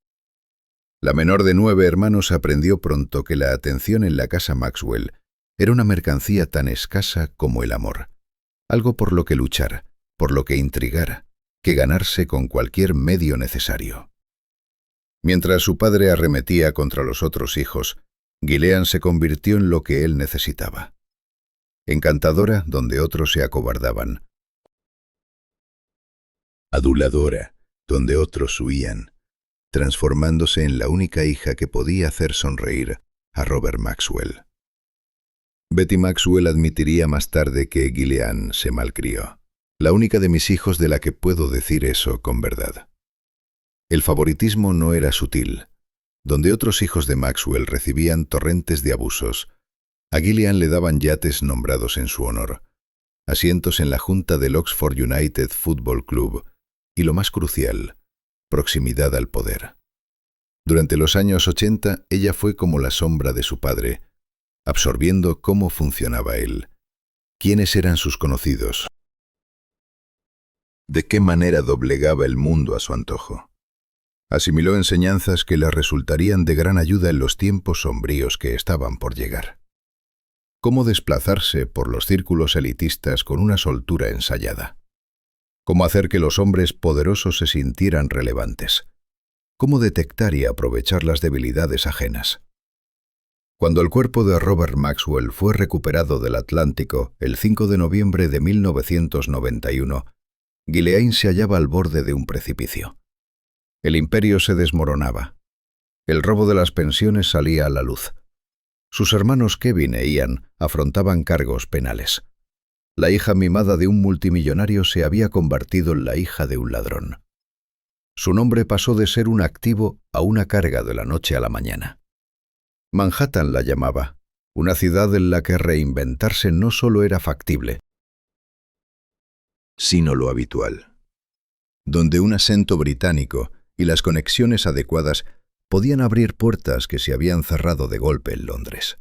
La menor de 9 hermanos aprendió pronto que la atención en la casa Maxwell era una mercancía tan escasa como el amor, algo por lo que luchar, por lo que intrigar, que ganarse con cualquier medio necesario. Mientras su padre arremetía contra los otros hijos, Gillian se convirtió en lo que él necesitaba. Encantadora donde otros se acobardaban. Aduladora donde otros huían, transformándose en la única hija que podía hacer sonreír a Robert Maxwell. Betty Maxwell admitiría más tarde que Gillian se malcrió, la única de mis hijos de la que puedo decir eso con verdad. El favoritismo no era sutil. Donde otros hijos de Maxwell recibían torrentes de abusos, a Gillian le daban yates nombrados en su honor, asientos en la junta del Oxford United Football Club y, lo más crucial, proximidad al poder. Durante los años 80, ella fue como la sombra de su padre, absorbiendo cómo funcionaba él, quiénes eran sus conocidos, de qué manera doblegaba el mundo a su antojo. Asimiló enseñanzas que le resultarían de gran ayuda en los tiempos sombríos que estaban por llegar. Cómo desplazarse por los círculos elitistas con una soltura ensayada. Cómo hacer que los hombres poderosos se sintieran relevantes. Cómo detectar y aprovechar las debilidades ajenas. Cuando el cuerpo de Robert Maxwell fue recuperado del Atlántico el 5 de noviembre de 1991, Gillian se hallaba al borde de un precipicio. El imperio se desmoronaba. El robo de las pensiones salía a la luz. Sus hermanos Kevin e Ian afrontaban cargos penales. La hija mimada de un multimillonario se había convertido en la hija de un ladrón. Su nombre pasó de ser un activo a una carga de la noche a la mañana. Manhattan la llamaba, una ciudad en la que reinventarse no solo era factible, sino lo habitual, donde un acento británico y las conexiones adecuadas podían abrir puertas que se habían cerrado de golpe en Londres.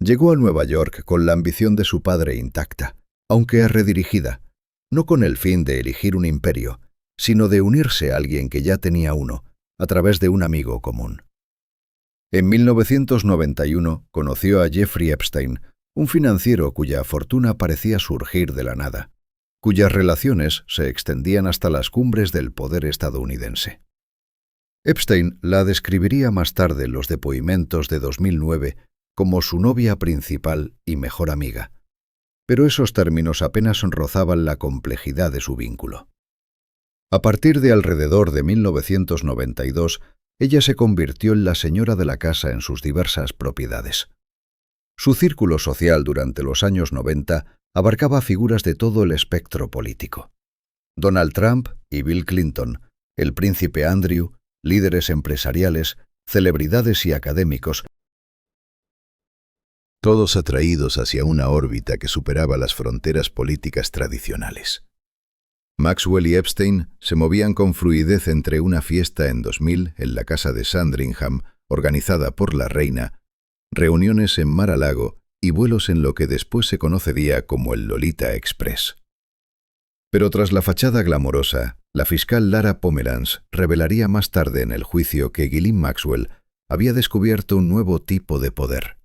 Llegó a Nueva York con la ambición de su padre intacta, aunque redirigida, no con el fin de erigir un imperio, sino de unirse a alguien que ya tenía uno, a través de un amigo común. En 1991 conoció a Jeffrey Epstein, un financiero cuya fortuna parecía surgir de la nada, cuyas relaciones se extendían hasta las cumbres del poder estadounidense. Epstein la describiría más tarde en los depoimentos de 2009 como su novia principal y mejor amiga, pero esos términos apenas rozaban la complejidad de su vínculo. A partir de alrededor de 1992, ella se convirtió en la señora de la casa en sus diversas propiedades. Su círculo social durante los años 90 abarcaba figuras de todo el espectro político. Donald Trump y Bill Clinton, el príncipe Andrew, líderes empresariales, celebridades y académicos, todos atraídos hacia una órbita que superaba las fronteras políticas tradicionales. Maxwell y Epstein se movían con fluidez entre una fiesta en 2000 en la casa de Sandringham, organizada por la reina, reuniones en Mar-a-Lago y vuelos en lo que después se conocería como el Lolita Express. Pero tras la fachada glamorosa, la fiscal Lara Pomeranz revelaría más tarde en el juicio que Ghislaine Maxwell había descubierto un nuevo tipo de poder.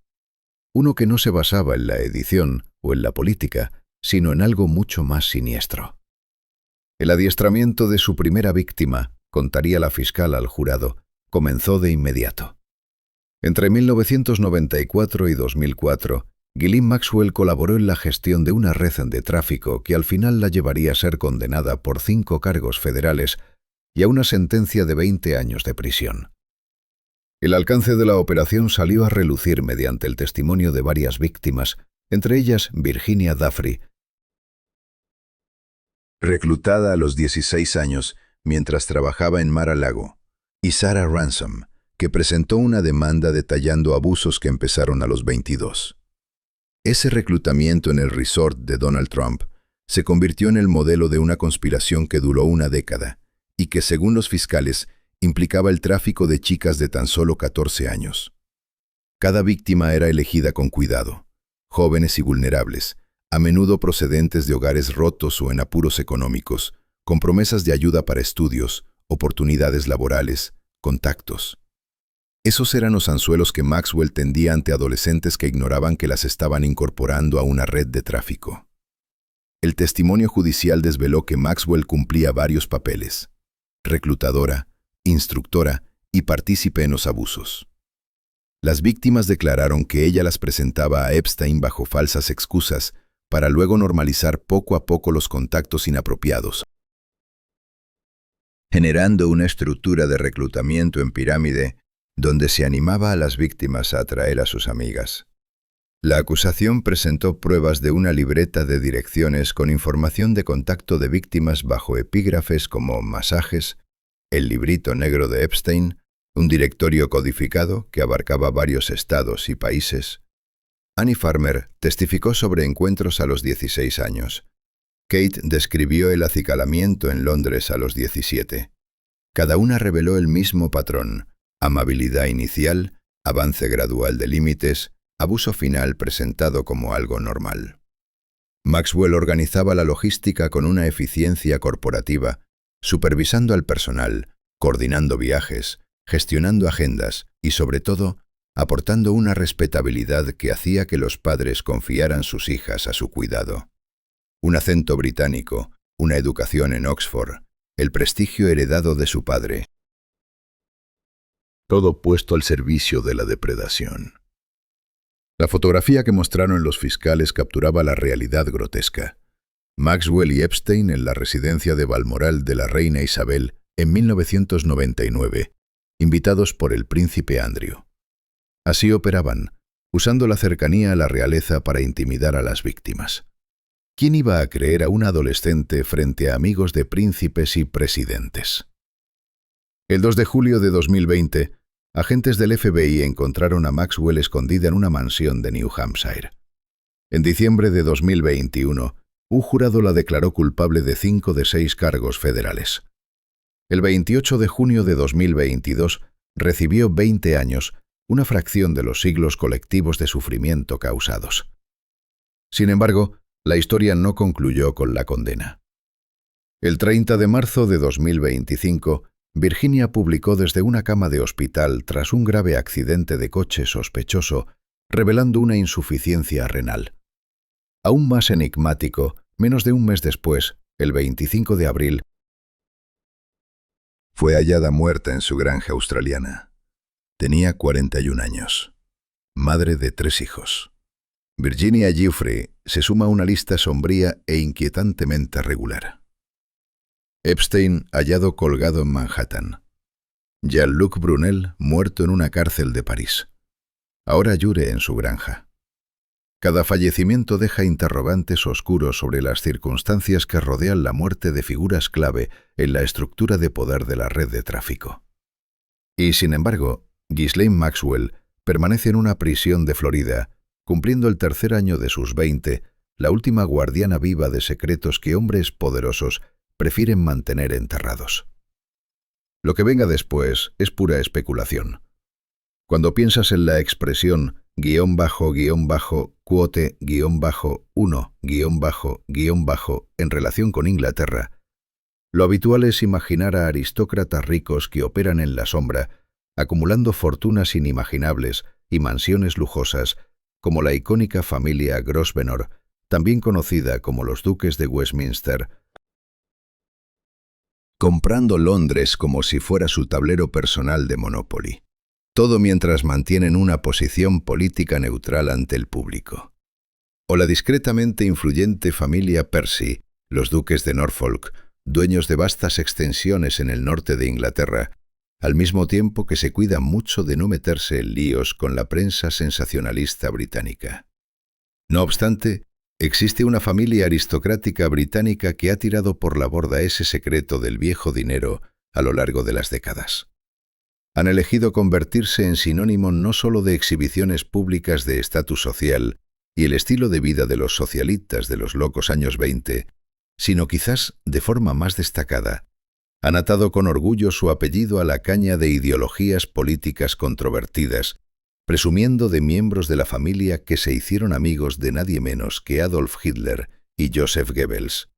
Uno que no se basaba en la edición o en la política, sino en algo mucho más siniestro. El adiestramiento de su primera víctima, contaría la fiscal al jurado, comenzó de inmediato. Entre 1994 y 2004, Ghislaine Maxwell colaboró en la gestión de una red de tráfico que al final la llevaría a ser condenada por 5 cargos federales y a una sentencia de 20 años de prisión. El alcance de la operación salió a relucir mediante el testimonio de varias víctimas, entre ellas Virginia Giuffre, reclutada a los 16 años mientras trabajaba en Mar-a-Lago, y Sarah Ransom, que presentó una demanda detallando abusos que empezaron a los 22. Ese reclutamiento en el resort de Donald Trump se convirtió en el modelo de una conspiración que duró una década y que, según los fiscales, implicaba el tráfico de chicas de tan solo 14 años. Cada víctima era elegida con cuidado, jóvenes y vulnerables, a menudo procedentes de hogares rotos o en apuros económicos, con promesas de ayuda para estudios, oportunidades laborales, contactos. Esos eran los anzuelos que Maxwell tendía ante adolescentes que ignoraban que las estaban incorporando a una red de tráfico. El testimonio judicial desveló que Maxwell cumplía varios papeles: reclutadora, instructora y partícipe en los abusos. Las víctimas declararon que ella las presentaba a Epstein bajo falsas excusas para luego normalizar poco a poco los contactos inapropiados, generando una estructura de reclutamiento en pirámide donde se animaba a las víctimas a atraer a sus amigas. La acusación presentó pruebas de una libreta de direcciones con información de contacto de víctimas bajo epígrafes como masajes, el librito negro de Epstein, un directorio codificado que abarcaba varios estados y países. Annie Farmer testificó sobre encuentros a los 16 años. Kate describió el acicalamiento en Londres a los 17. Cada una reveló el mismo patrón: amabilidad inicial, avance gradual de límites, abuso final presentado como algo normal. Maxwell organizaba la logística con una eficiencia corporativa, supervisando al personal, coordinando viajes, gestionando agendas y, sobre todo, aportando una respetabilidad que hacía que los padres confiaran sus hijas a su cuidado. Un acento británico, una educación en Oxford, el prestigio heredado de su padre. Todo puesto al servicio de la depredación. La fotografía que mostraron los fiscales capturaba la realidad grotesca. Maxwell y Epstein en la residencia de Balmoral de la reina Isabel en 1999, invitados por el príncipe Andrew. Así operaban, usando la cercanía a la realeza para intimidar a las víctimas. ¿Quién iba a creer a un adolescente frente a amigos de príncipes y presidentes? El 2 de julio de 2020, agentes del FBI encontraron a Maxwell escondida en una mansión de New Hampshire. En diciembre de 2021, un jurado la declaró culpable de 5 de 6 cargos federales. El 28 de junio de 2022, recibió 20 años, una fracción de los siglos colectivos de sufrimiento causados. Sin embargo, la historia no concluyó con la condena. El 30 de marzo de 2025, Virginia publicó desde una cama de hospital tras un grave accidente de coche sospechoso, revelando una insuficiencia renal. Aún más enigmático, menos de un mes después, el 25 de abril, fue hallada muerta en su granja australiana. Tenía 41 años. Madre de 3 hijos. Virginia Giuffre se suma a una lista sombría e inquietantemente regular. Epstein hallado colgado en Manhattan. Jean-Luc Brunel muerto en una cárcel de París. Ahora Jure en su granja. Cada fallecimiento deja interrogantes oscuros sobre las circunstancias que rodean la muerte de figuras clave en la estructura de poder de la red de tráfico. Y sin embargo, Ghislaine Maxwell permanece en una prisión de Florida, cumpliendo el tercer año de sus 20, la última guardiana viva de secretos que hombres poderosos prefieren mantener enterrados. Lo que venga después es pura especulación. Cuando piensas en la expresión __quote _1_ en relación con Inglaterra, lo habitual es imaginar a aristócratas ricos que operan en la sombra, acumulando fortunas inimaginables y mansiones lujosas, como la icónica familia Grosvenor, también conocida como los duques de Westminster, comprando Londres como si fuera su tablero personal de Monopoly. Todo mientras mantienen una posición política neutral ante el público. O la discretamente influyente familia Percy, los duques de Norfolk, dueños de vastas extensiones en el norte de Inglaterra, al mismo tiempo que se cuidan mucho de no meterse en líos con la prensa sensacionalista británica. No obstante, existe una familia aristocrática británica que ha tirado por la borda ese secreto del viejo dinero a lo largo de las décadas. Han elegido convertirse en sinónimo no solo de exhibiciones públicas de estatus social y el estilo de vida de los socialistas de los locos años 20, sino quizás, de forma más destacada, han atado con orgullo su apellido a la caña de ideologías políticas controvertidas, presumiendo de miembros de la familia que se hicieron amigos de nadie menos que Adolf Hitler y Joseph Goebbels.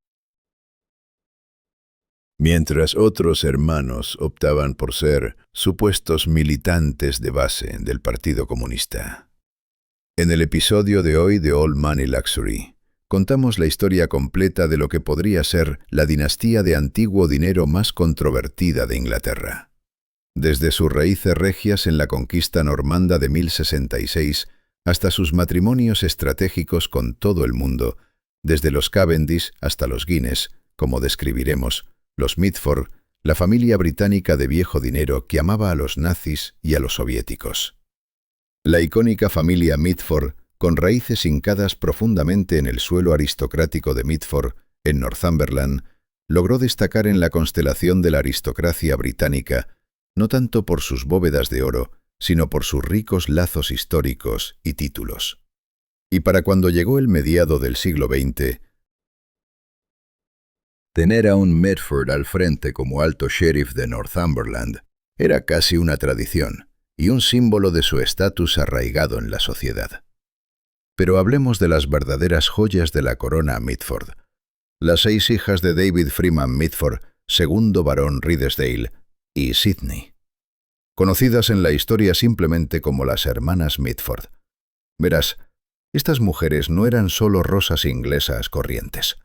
Mientras otros hermanos optaban por ser supuestos militantes de base del Partido Comunista. En el episodio de hoy de Old Money Luxury, contamos la historia completa de lo que podría ser la dinastía de antiguo dinero más controvertida de Inglaterra. Desde sus raíces regias en la conquista normanda de 1066 hasta sus matrimonios estratégicos con todo el mundo, desde los Cavendish hasta los Guinness, como describiremos, los Mitford, la familia británica de viejo dinero que amaba a los nazis y a los soviéticos. La icónica familia Mitford, con raíces hincadas profundamente en el suelo aristocrático de Mitford, en Northumberland, logró destacar en la constelación de la aristocracia británica, no tanto por sus bóvedas de oro, sino por sus ricos lazos históricos y títulos. Y para cuando llegó el mediado del siglo XX, tener a un Mitford al frente como alto sheriff de Northumberland era casi una tradición y un símbolo de su estatus arraigado en la sociedad. Pero hablemos de las verdaderas joyas de la corona Mitford, las 6 hijas de David Freeman Mitford, segundo barón Ridsdale, y Sidney, conocidas en la historia simplemente como las hermanas Mitford. Verás, estas mujeres no eran solo rosas inglesas corrientes.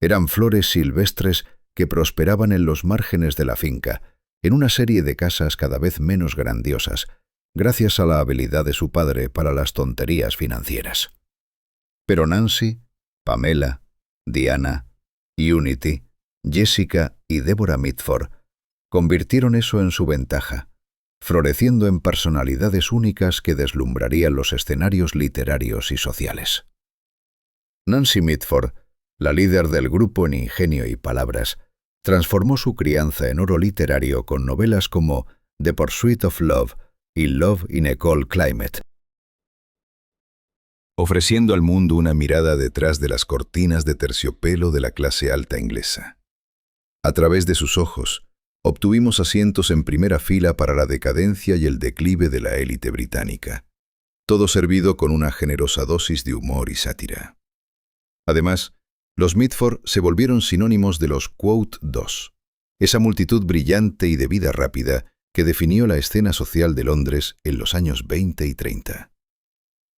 Eran flores silvestres que prosperaban en los márgenes de la finca, en una serie de casas cada vez menos grandiosas, gracias a la habilidad de su padre para las tonterías financieras. Pero Nancy, Pamela, Diana, Unity, Jessica y Deborah Mitford convirtieron eso en su ventaja, floreciendo en personalidades únicas que deslumbrarían los escenarios literarios y sociales. Nancy Mitford La líder del grupo en ingenio y palabras transformó su crianza en oro literario con novelas como The Pursuit of Love y Love in a Cold Climate, ofreciendo al mundo una mirada detrás de las cortinas de terciopelo de la clase alta inglesa. A través de sus ojos, obtuvimos asientos en primera fila para la decadencia y el declive de la élite británica, todo servido con una generosa dosis de humor y sátira. Además, los Mitford se volvieron sinónimos de los Quote II, esa multitud brillante y de vida rápida que definió la escena social de Londres en los años 20 y 30.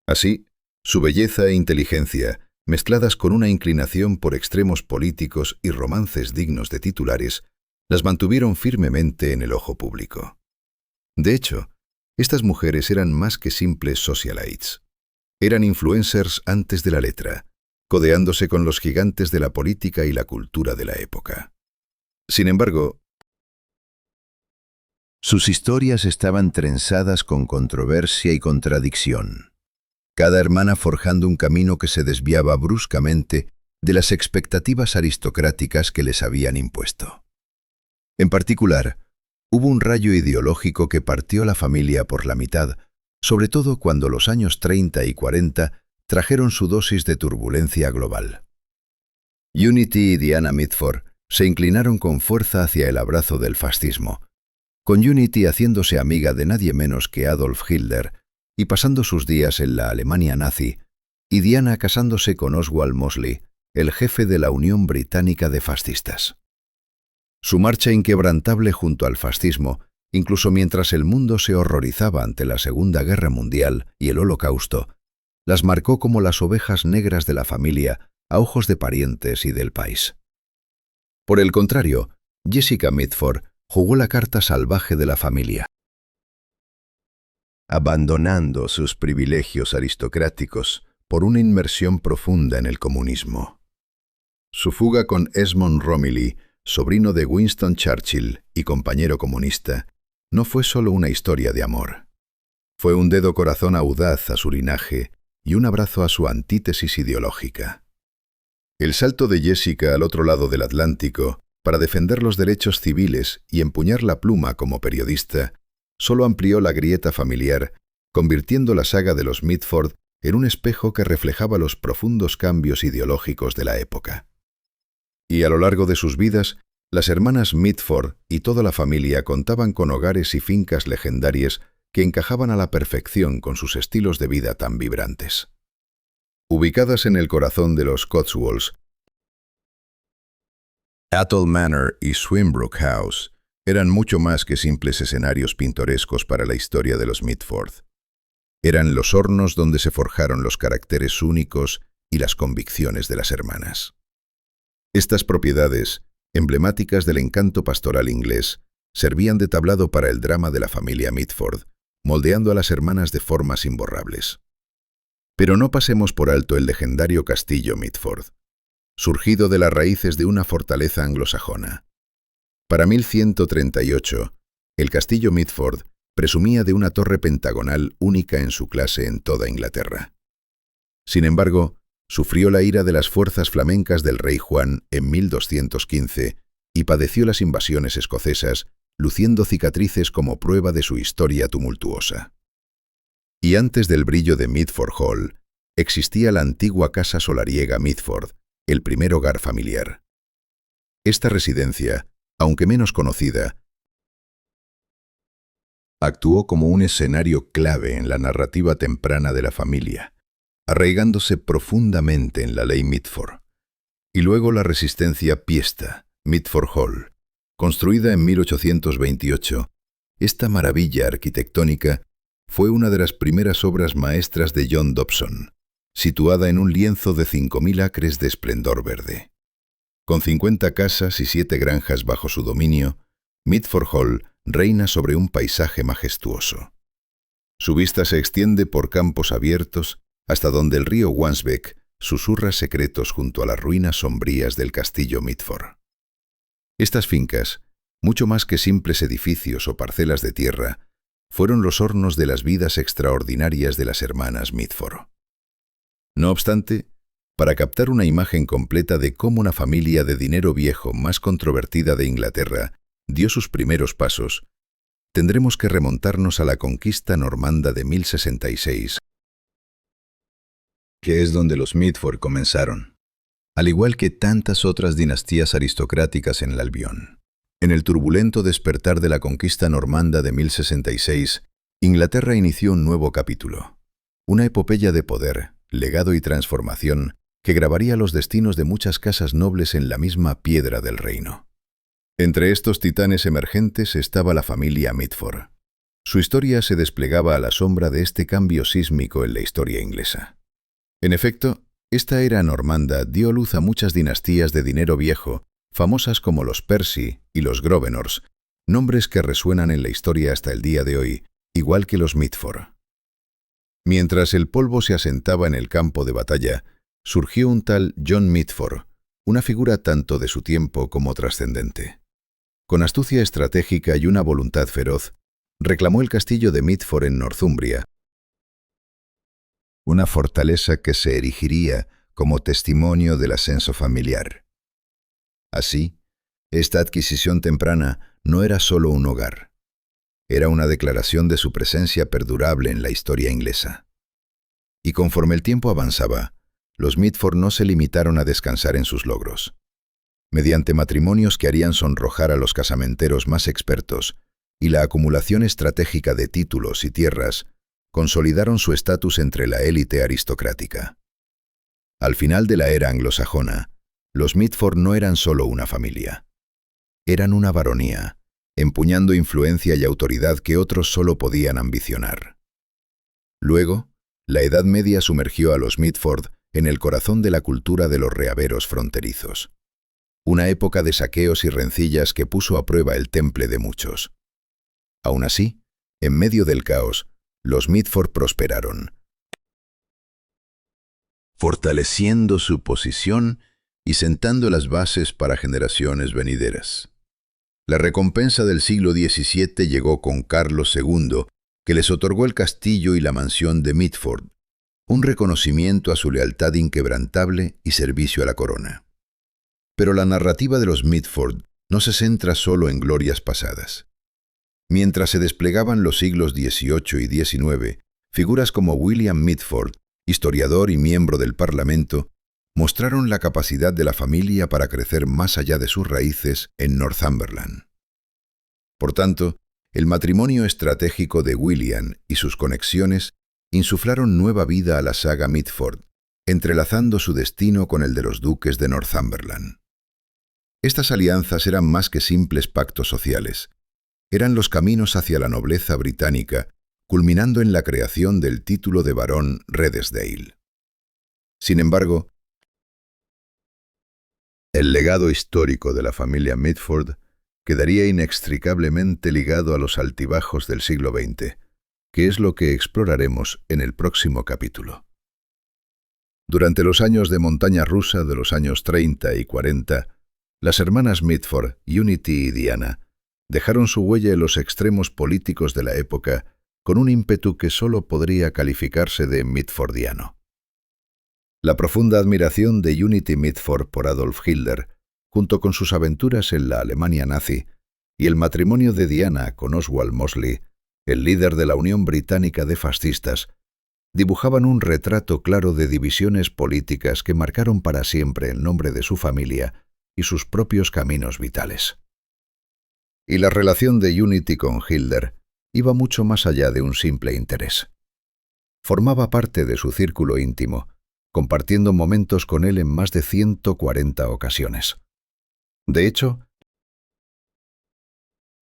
Así, su belleza e inteligencia, mezcladas con una inclinación por extremos políticos y romances dignos de titulares, las mantuvieron firmemente en el ojo público. De hecho, estas mujeres eran más que simples socialites. Eran influencers antes de la letra, codeándose con los gigantes de la política y la cultura de la época. Sin embargo, sus historias estaban trenzadas con controversia y contradicción, cada hermana forjando un camino que se desviaba bruscamente de las expectativas aristocráticas que les habían impuesto. En particular, hubo un rayo ideológico que partió la familia por la mitad, sobre todo cuando los años 30 y 40 trajeron su dosis de turbulencia global. Unity y Diana Mitford se inclinaron con fuerza hacia el abrazo del fascismo, con Unity haciéndose amiga de nadie menos que Adolf Hitler y pasando sus días en la Alemania nazi, y Diana casándose con Oswald Mosley, el jefe de la Unión Británica de Fascistas. Su marcha inquebrantable junto al fascismo, incluso mientras el mundo se horrorizaba ante la Segunda Guerra Mundial y el Holocausto, las marcó como las ovejas negras de la familia a ojos de parientes y del país. Por el contrario, Jessica Mitford jugó la carta salvaje de la familia, abandonando sus privilegios aristocráticos por una inmersión profunda en el comunismo. Su fuga con Esmond Romilly, sobrino de Winston Churchill y compañero comunista, no fue solo una historia de amor. Fue un dedo corazón audaz a su linaje y un abrazo a su antítesis ideológica. El salto de Jessica al otro lado del Atlántico para defender los derechos civiles y empuñar la pluma como periodista solo amplió la grieta familiar, convirtiendo la saga de los Mitford en un espejo que reflejaba los profundos cambios ideológicos de la época. Y a lo largo de sus vidas, las hermanas Mitford y toda la familia contaban con hogares y fincas legendarias que encajaban a la perfección con sus estilos de vida tan vibrantes. Ubicadas en el corazón de los Cotswolds, Atholl Manor y Swinbrook House eran mucho más que simples escenarios pintorescos para la historia de los Mitford. Eran los hornos donde se forjaron los caracteres únicos y las convicciones de las hermanas. Estas propiedades, emblemáticas del encanto pastoral inglés, servían de tablado para el drama de la familia Mitford, moldeando a las hermanas de formas imborrables. Pero no pasemos por alto el legendario castillo Mitford, surgido de las raíces de una fortaleza anglosajona. Para 1138, el castillo Mitford presumía de una torre pentagonal única en su clase en toda Inglaterra. Sin embargo, sufrió la ira de las fuerzas flamencas del rey Juan en 1215 y padeció las invasiones escocesas, luciendo cicatrices como prueba de su historia tumultuosa. Y antes del brillo de Mitford Hall, existía la antigua casa solariega Mitford, el primer hogar familiar. Esta residencia, aunque menos conocida, actuó como un escenario clave en la narrativa temprana de la familia, arraigándose profundamente en la ley Mitford, y luego la resistencia piesta, Mitford Hall. Construida en 1828, esta maravilla arquitectónica fue una de las primeras obras maestras de John Dobson, situada en un lienzo de 5.000 acres de esplendor verde. Con 50 casas y 7 granjas bajo su dominio, Mitford Hall reina sobre un paisaje majestuoso. Su vista se extiende por campos abiertos hasta donde el río Wansbeck susurra secretos junto a las ruinas sombrías del castillo Mitford. Estas fincas, mucho más que simples edificios o parcelas de tierra, fueron los hornos de las vidas extraordinarias de las hermanas Mitford. No obstante, Para captar una imagen completa de cómo una familia de dinero viejo más controvertida de Inglaterra dio sus primeros pasos, tendremos que remontarnos a la conquista normanda de 1066, que es donde los Mitford comenzaron, al igual que tantas otras dinastías aristocráticas en el Albión. En el turbulento despertar de la conquista normanda de 1066, Inglaterra inició un nuevo capítulo, una epopeya de poder, legado y transformación que grabaría los destinos de muchas casas nobles en la misma piedra del reino. Entre estos titanes emergentes estaba la familia Mitford. Su historia se desplegaba a la sombra de este cambio sísmico en la historia inglesa. En efecto, esta era normanda dio luz a muchas dinastías de dinero viejo, famosas como los Percy y los Grosvenors, nombres que resuenan en la historia hasta el día de hoy, igual que los Mitford. Mientras el polvo se asentaba en el campo de batalla, surgió un tal John Mitford, una figura tanto de su tiempo como trascendente. Con astucia estratégica y una voluntad feroz, reclamó el castillo de Mitford en Northumbria, una fortaleza que se erigiría como testimonio del ascenso familiar. Así, esta adquisición temprana no era solo un hogar, era una declaración de su presencia perdurable en la historia inglesa. Y conforme el tiempo avanzaba, los Mitford no se limitaron a descansar en sus logros. Mediante matrimonios que harían sonrojar a los casamenteros más expertos y la acumulación estratégica de títulos y tierras, consolidaron su estatus entre la élite aristocrática. Al final de la era anglosajona, los Mitford no eran solo una familia. Eran una baronía, empuñando influencia y autoridad que otros solo podían ambicionar. Luego, la Edad Media sumergió a los Mitford en el corazón de la cultura de los reaveros fronterizos. Una época de saqueos y rencillas que puso a prueba el temple de muchos. Aún así, en medio del caos, los Mitford prosperaron, fortaleciendo su posición y sentando las bases para generaciones venideras. La recompensa del siglo XVII llegó con Carlos II, que les otorgó el castillo y la mansión de Mitford, un reconocimiento a su lealtad inquebrantable y servicio a la corona. Pero la narrativa de los Mitford no se centra solo en glorias pasadas. Mientras se desplegaban los siglos XVIII y XIX, figuras como William Mitford, historiador y miembro del Parlamento, mostraron la capacidad de la familia para crecer más allá de sus raíces en Northumberland. Por tanto, el matrimonio estratégico de William y sus conexiones insuflaron nueva vida a la saga Mitford, entrelazando su destino con el de los duques de Northumberland. Estas alianzas eran más que simples pactos sociales. Eran los caminos hacia la nobleza británica, culminando en la creación del título de barón Redesdale. Sin embargo, el legado histórico de la familia Mitford quedaría inextricablemente ligado a los altibajos del siglo XX, que es lo que exploraremos en el próximo capítulo. Durante los años de montaña rusa de los años 30 y 40, las hermanas Mitford, Unity y Diana, dejaron su huella en los extremos políticos de la época con un ímpetu que solo podría calificarse de mitfordiano. La profunda admiración de Unity Mitford por Adolf Hitler, junto con sus aventuras en la Alemania nazi, y el matrimonio de Diana con Oswald Mosley, el líder de la Unión Británica de Fascistas, dibujaban un retrato claro de divisiones políticas que marcaron para siempre el nombre de su familia y sus propios caminos vitales. Y la relación de Unity con Hitler iba mucho más allá de un simple interés. Formaba parte de su círculo íntimo, compartiendo momentos con él en más de 140 ocasiones. De hecho,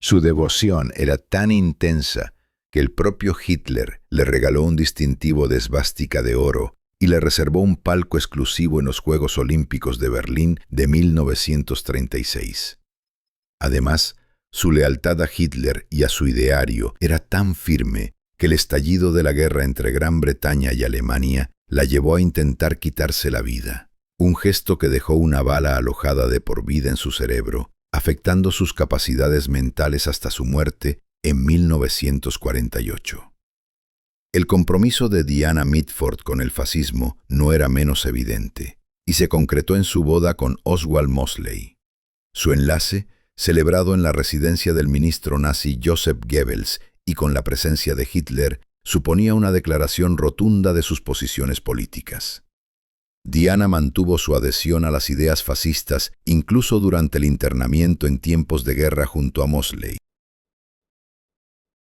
su devoción era tan intensa que el propio Hitler le regaló un distintivo de esvástica de oro y le reservó un palco exclusivo en los Juegos Olímpicos de Berlín de 1936. Además, su lealtad a Hitler y a su ideario era tan firme que el estallido de la guerra entre Gran Bretaña y Alemania la llevó a intentar quitarse la vida, un gesto que dejó una bala alojada de por vida en su cerebro, afectando sus capacidades mentales hasta su muerte en 1948. El compromiso de Diana Mitford con el fascismo no era menos evidente. y se concretó en su boda con Oswald Mosley. Su enlace, celebrado en la residencia del ministro nazi Joseph Goebbels y con la presencia de Hitler, suponía una declaración rotunda de sus posiciones políticas. Diana mantuvo su adhesión a las ideas fascistas incluso durante el internamiento en tiempos de guerra junto a Mosley,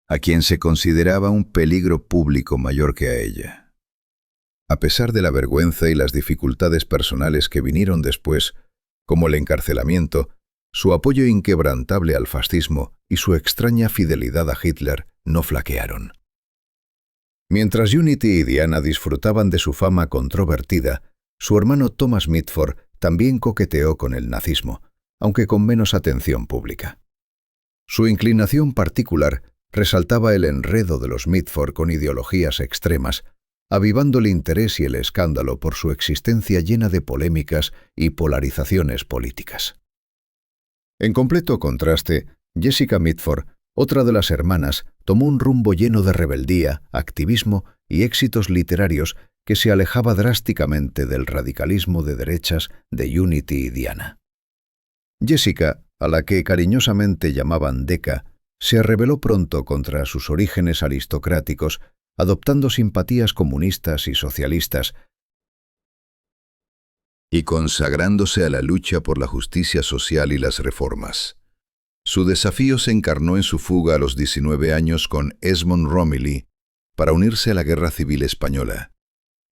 a quien se consideraba un peligro público mayor que a ella. A pesar de la vergüenza y las dificultades personales que vinieron después, como el encarcelamiento, su apoyo inquebrantable al fascismo y su extraña fidelidad a Hitler no flaquearon. Mientras Unity y Diana disfrutaban de su fama controvertida, su hermano Thomas Mitford también coqueteó con el nazismo, aunque con menos atención pública. Su inclinación particular resaltaba el enredo de los Mitford con ideologías extremas, avivando el interés y el escándalo por su existencia llena de polémicas y polarizaciones políticas. En completo contraste, Jessica Mitford, otra de las hermanas, tomó un rumbo lleno de rebeldía, activismo y éxitos literarios que se alejaba drásticamente del radicalismo de derechas de Unity y Diana. Jessica, a la que cariñosamente llamaban Decca, se rebeló pronto contra sus orígenes aristocráticos, adoptando simpatías comunistas y socialistas y consagrándose a la lucha por la justicia social y las reformas. Su desafío se encarnó en su fuga a los 19 años con Esmond Romilly para unirse a la Guerra Civil Española,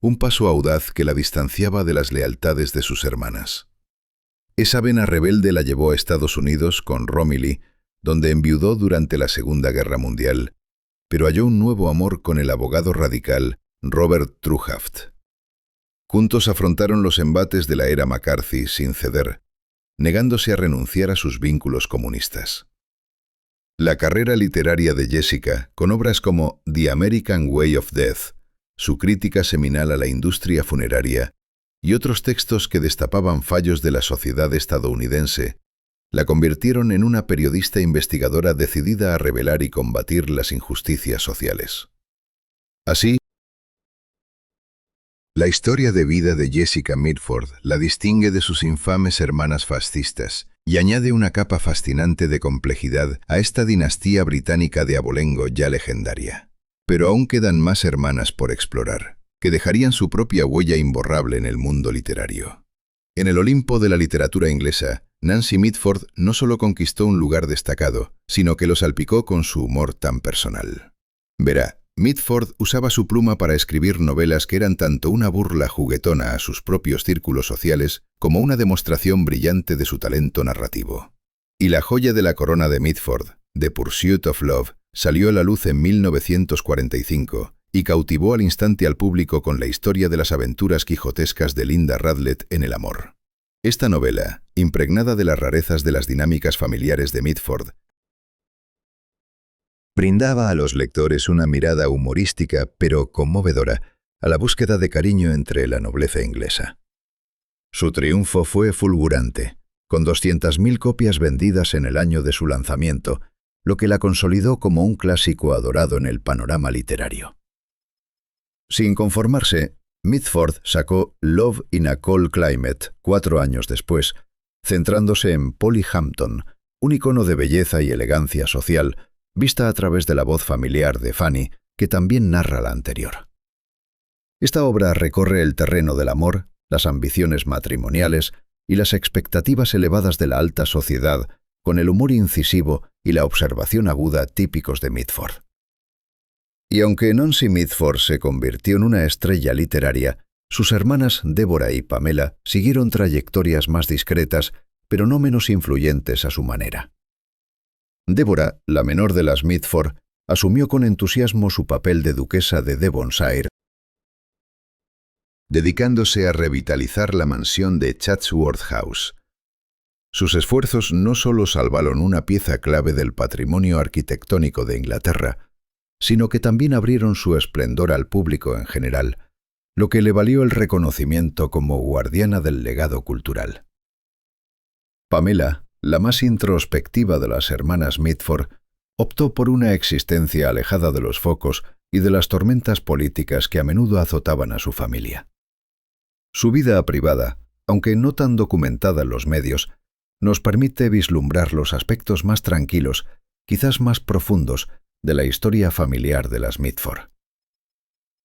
un paso audaz que la distanciaba de las lealtades de sus hermanas. Esa vena rebelde la llevó a Estados Unidos con Romilly, donde enviudó durante la Segunda Guerra Mundial, pero halló un nuevo amor con el abogado radical Robert Truhaft. Juntos afrontaron los embates de la era McCarthy sin ceder, negándose a renunciar a sus vínculos comunistas. La carrera literaria de Jessica, con obras como The American Way of Death, su crítica seminal a la industria funeraria y otros textos que destapaban fallos de la sociedad estadounidense, la convirtieron en una periodista investigadora decidida a revelar y combatir las injusticias sociales. Así, la historia de vida de Jessica Mitford la distingue de sus infames hermanas fascistas y añade una capa fascinante de complejidad a esta dinastía británica de abolengo ya legendaria. Pero aún quedan más hermanas por explorar, que dejarían su propia huella imborrable en el mundo literario. En el Olimpo de la literatura inglesa, Nancy Mitford no solo conquistó un lugar destacado, sino que lo salpicó con su humor tan personal. Verá, Mitford usaba su pluma para escribir novelas que eran tanto una burla juguetona a sus propios círculos sociales como una demostración brillante de su talento narrativo. Y la joya de la corona de Mitford, The Pursuit of Love, salió a la luz en 1945 y cautivó al instante al público con la historia de las aventuras quijotescas de Linda Radlett en el amor. Esta novela, impregnada de las rarezas de las dinámicas familiares de Mitford, brindaba a los lectores una mirada humorística pero conmovedora a la búsqueda de cariño entre la nobleza inglesa. Su triunfo fue fulgurante, con 200.000 copias vendidas en el año de su lanzamiento, lo que la consolidó como un clásico adorado en el panorama literario. Sin conformarse, Mitford sacó Love in a Cold Climate 4 años después, centrándose en Polly Hampton, un icono de belleza y elegancia social, vista a través de la voz familiar de Fanny, que también narra la anterior. Esta obra recorre el terreno del amor, las ambiciones matrimoniales y las expectativas elevadas de la alta sociedad, con el humor incisivo y la observación aguda típicos de Mitford. Y aunque Nancy Mitford se convirtió en una estrella literaria, sus hermanas Deborah y Pamela siguieron trayectorias más discretas, pero no menos influyentes a su manera. Deborah, la menor de las Mitford, asumió con entusiasmo su papel de duquesa de Devonshire, dedicándose a revitalizar la mansión de Chatsworth House. Sus esfuerzos no solo salvaron una pieza clave del patrimonio arquitectónico de Inglaterra, sino que también abrieron su esplendor al público en general, lo que le valió el reconocimiento como guardiana del legado cultural. Pamela, la más introspectiva de las hermanas Mitford, optó por una existencia alejada de los focos y de las tormentas políticas que a menudo azotaban a su familia. Su vida privada, aunque no tan documentada en los medios, nos permite vislumbrar los aspectos más tranquilos, quizás más profundos, de la historia familiar de las Mitford.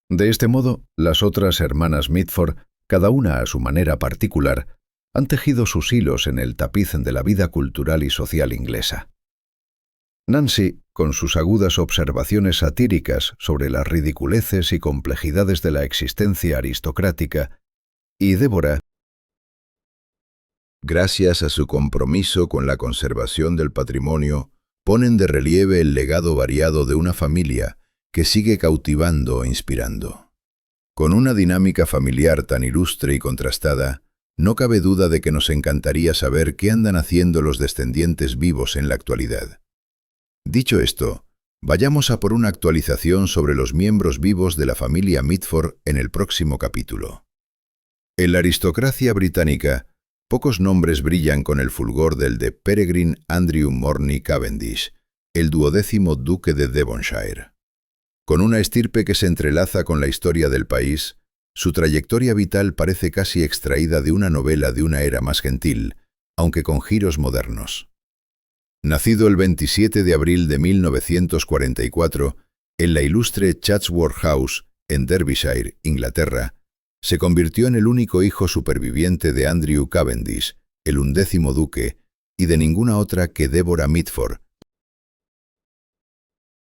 De este modo, las otras hermanas Mitford, cada una a su manera particular, han tejido sus hilos en el tapiz de la vida cultural y social inglesa. Nancy, con sus agudas observaciones satíricas sobre las ridiculeces y complejidades de la existencia aristocrática, y Deborah, gracias a su compromiso con la conservación del patrimonio, ponen de relieve el legado variado de una familia que sigue cautivando e inspirando. Con una dinámica familiar tan ilustre y contrastada, no cabe duda de que nos encantaría saber qué andan haciendo los descendientes vivos en la actualidad. Dicho esto, vayamos a por una actualización sobre los miembros vivos de la familia Mitford en el próximo capítulo. En la aristocracia británica, pocos nombres brillan con el fulgor del de Peregrine Andrew Morley Cavendish, el 12º duque de Devonshire. Con una estirpe que se entrelaza con la historia del país, su trayectoria vital parece casi extraída de una novela de una era más gentil, aunque con giros modernos. Nacido el 27 de abril de 1944 en la ilustre Chatsworth House, en Derbyshire, Inglaterra, se convirtió en el único hijo superviviente de Andrew Cavendish, el 11º duque, y de ninguna otra que Deborah Mitford,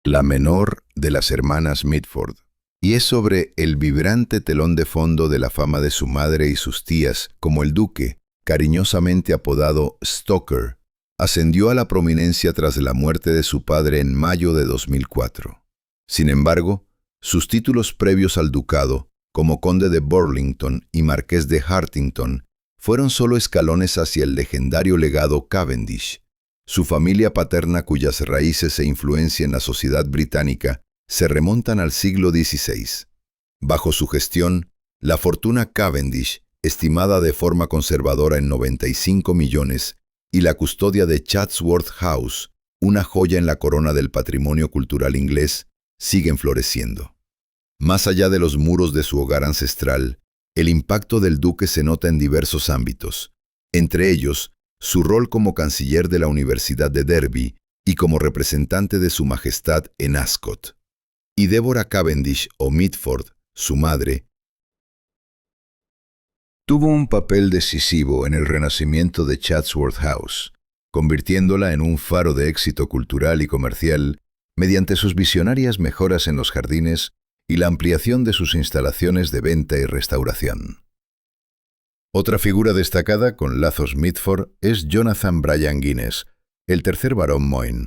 la menor de las hermanas Mitford, y es sobre el vibrante telón de fondo de la fama de su madre y sus tías como el duque, cariñosamente apodado Stoker, ascendió a la prominencia tras la muerte de su padre en mayo de 2004. Sin embargo, sus títulos previos al ducado, como conde de Burlington y marqués de Hartington, fueron solo escalones hacia el legendario legado Cavendish. Su familia paterna, cuyas raíces e influencia en la sociedad británica se remontan al siglo XVI. Bajo su gestión, la fortuna Cavendish, estimada de forma conservadora en 95 millones, y la custodia de Chatsworth House, una joya en la corona del patrimonio cultural inglés, siguen floreciendo. Más allá de los muros de su hogar ancestral, el impacto del duque se nota en diversos ámbitos, entre ellos, su rol como canciller de la Universidad de Derby y como representante de Su Majestad en Ascot. Y Deborah Cavendish o Mitford, su madre, tuvo un papel decisivo en el renacimiento de Chatsworth House, convirtiéndola en un faro de éxito cultural y comercial mediante sus visionarias mejoras en los jardines y la ampliación de sus instalaciones de venta y restauración. Otra figura destacada con lazos Mitford es Jonathan Bryan Guinness, el tercer barón Moyne.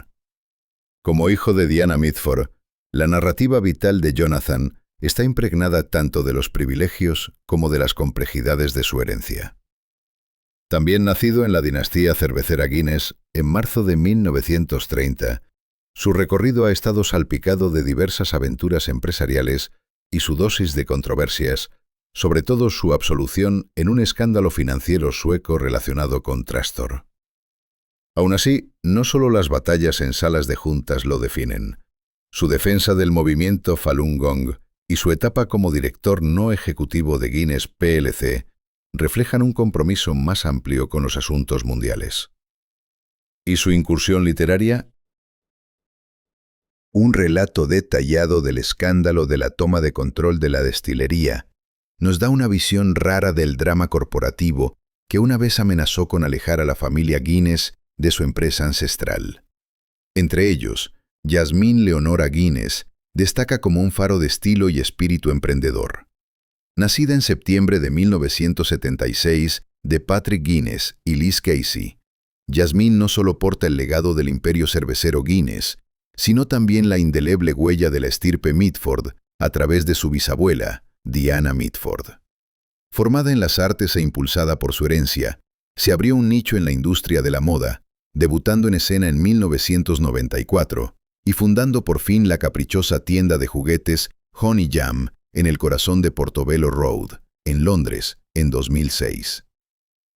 Como hijo de Diana Mitford, la narrativa vital de Jonathan está impregnada tanto de los privilegios como de las complejidades de su herencia. También nacido en la dinastía cervecera Guinness en marzo de 1930, su recorrido ha estado salpicado de diversas aventuras empresariales y su dosis de controversias, sobre todo su absolución en un escándalo financiero sueco relacionado con Trastor. Aún así, no solo las batallas en salas de juntas lo definen. Su defensa del movimiento Falun Gong y su etapa como director no ejecutivo de Guinness plc reflejan un compromiso más amplio con los asuntos mundiales. ¿Y su incursión literaria? Un relato detallado del escándalo de la toma de control de la destilería nos da una visión rara del drama corporativo que una vez amenazó con alejar a la familia Guinness de su empresa ancestral. Entre ellos, Yasmine Leonora Guinness destaca como un faro de estilo y espíritu emprendedor. Nacida en septiembre de 1976 de Patrick Guinness y Liz Casey, Yasmine no solo porta el legado del imperio cervecero Guinness, sino también la indeleble huella de la estirpe Mitford a través de su bisabuela, Diana Mitford. Formada en las artes e impulsada por su herencia, se abrió un nicho en la industria de la moda, debutando en escena en 1994 y fundando por fin la caprichosa tienda de juguetes Honey Jam en el corazón de Portobello Road, en Londres, en 2006.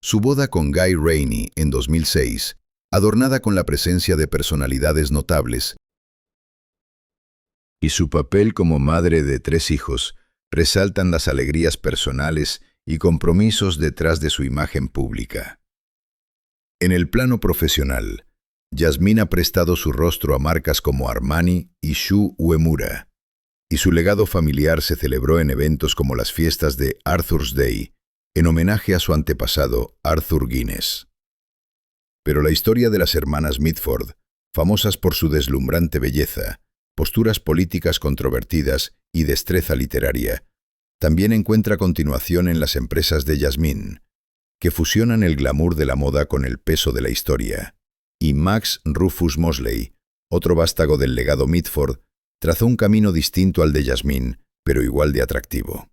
Su boda con Guy Rainey en 2006, adornada con la presencia de personalidades notables, y su papel como madre de 3 hijos, resaltan las alegrías personales y compromisos detrás de su imagen pública. En el plano profesional, Jasmine ha prestado su rostro a marcas como Armani y Shu Uemura, y su legado familiar se celebró en eventos como las fiestas de Arthur's Day, en homenaje a su antepasado Arthur Guinness. Pero la historia de las hermanas Mitford, famosas por su deslumbrante belleza, posturas políticas controvertidas y destreza literaria, también encuentra continuación en las empresas de Jasmine, que fusionan el glamour de la moda con el peso de la historia. Y Max Rufus Mosley, otro vástago del legado Mitford, trazó un camino distinto al de Jasmine, pero igual de atractivo.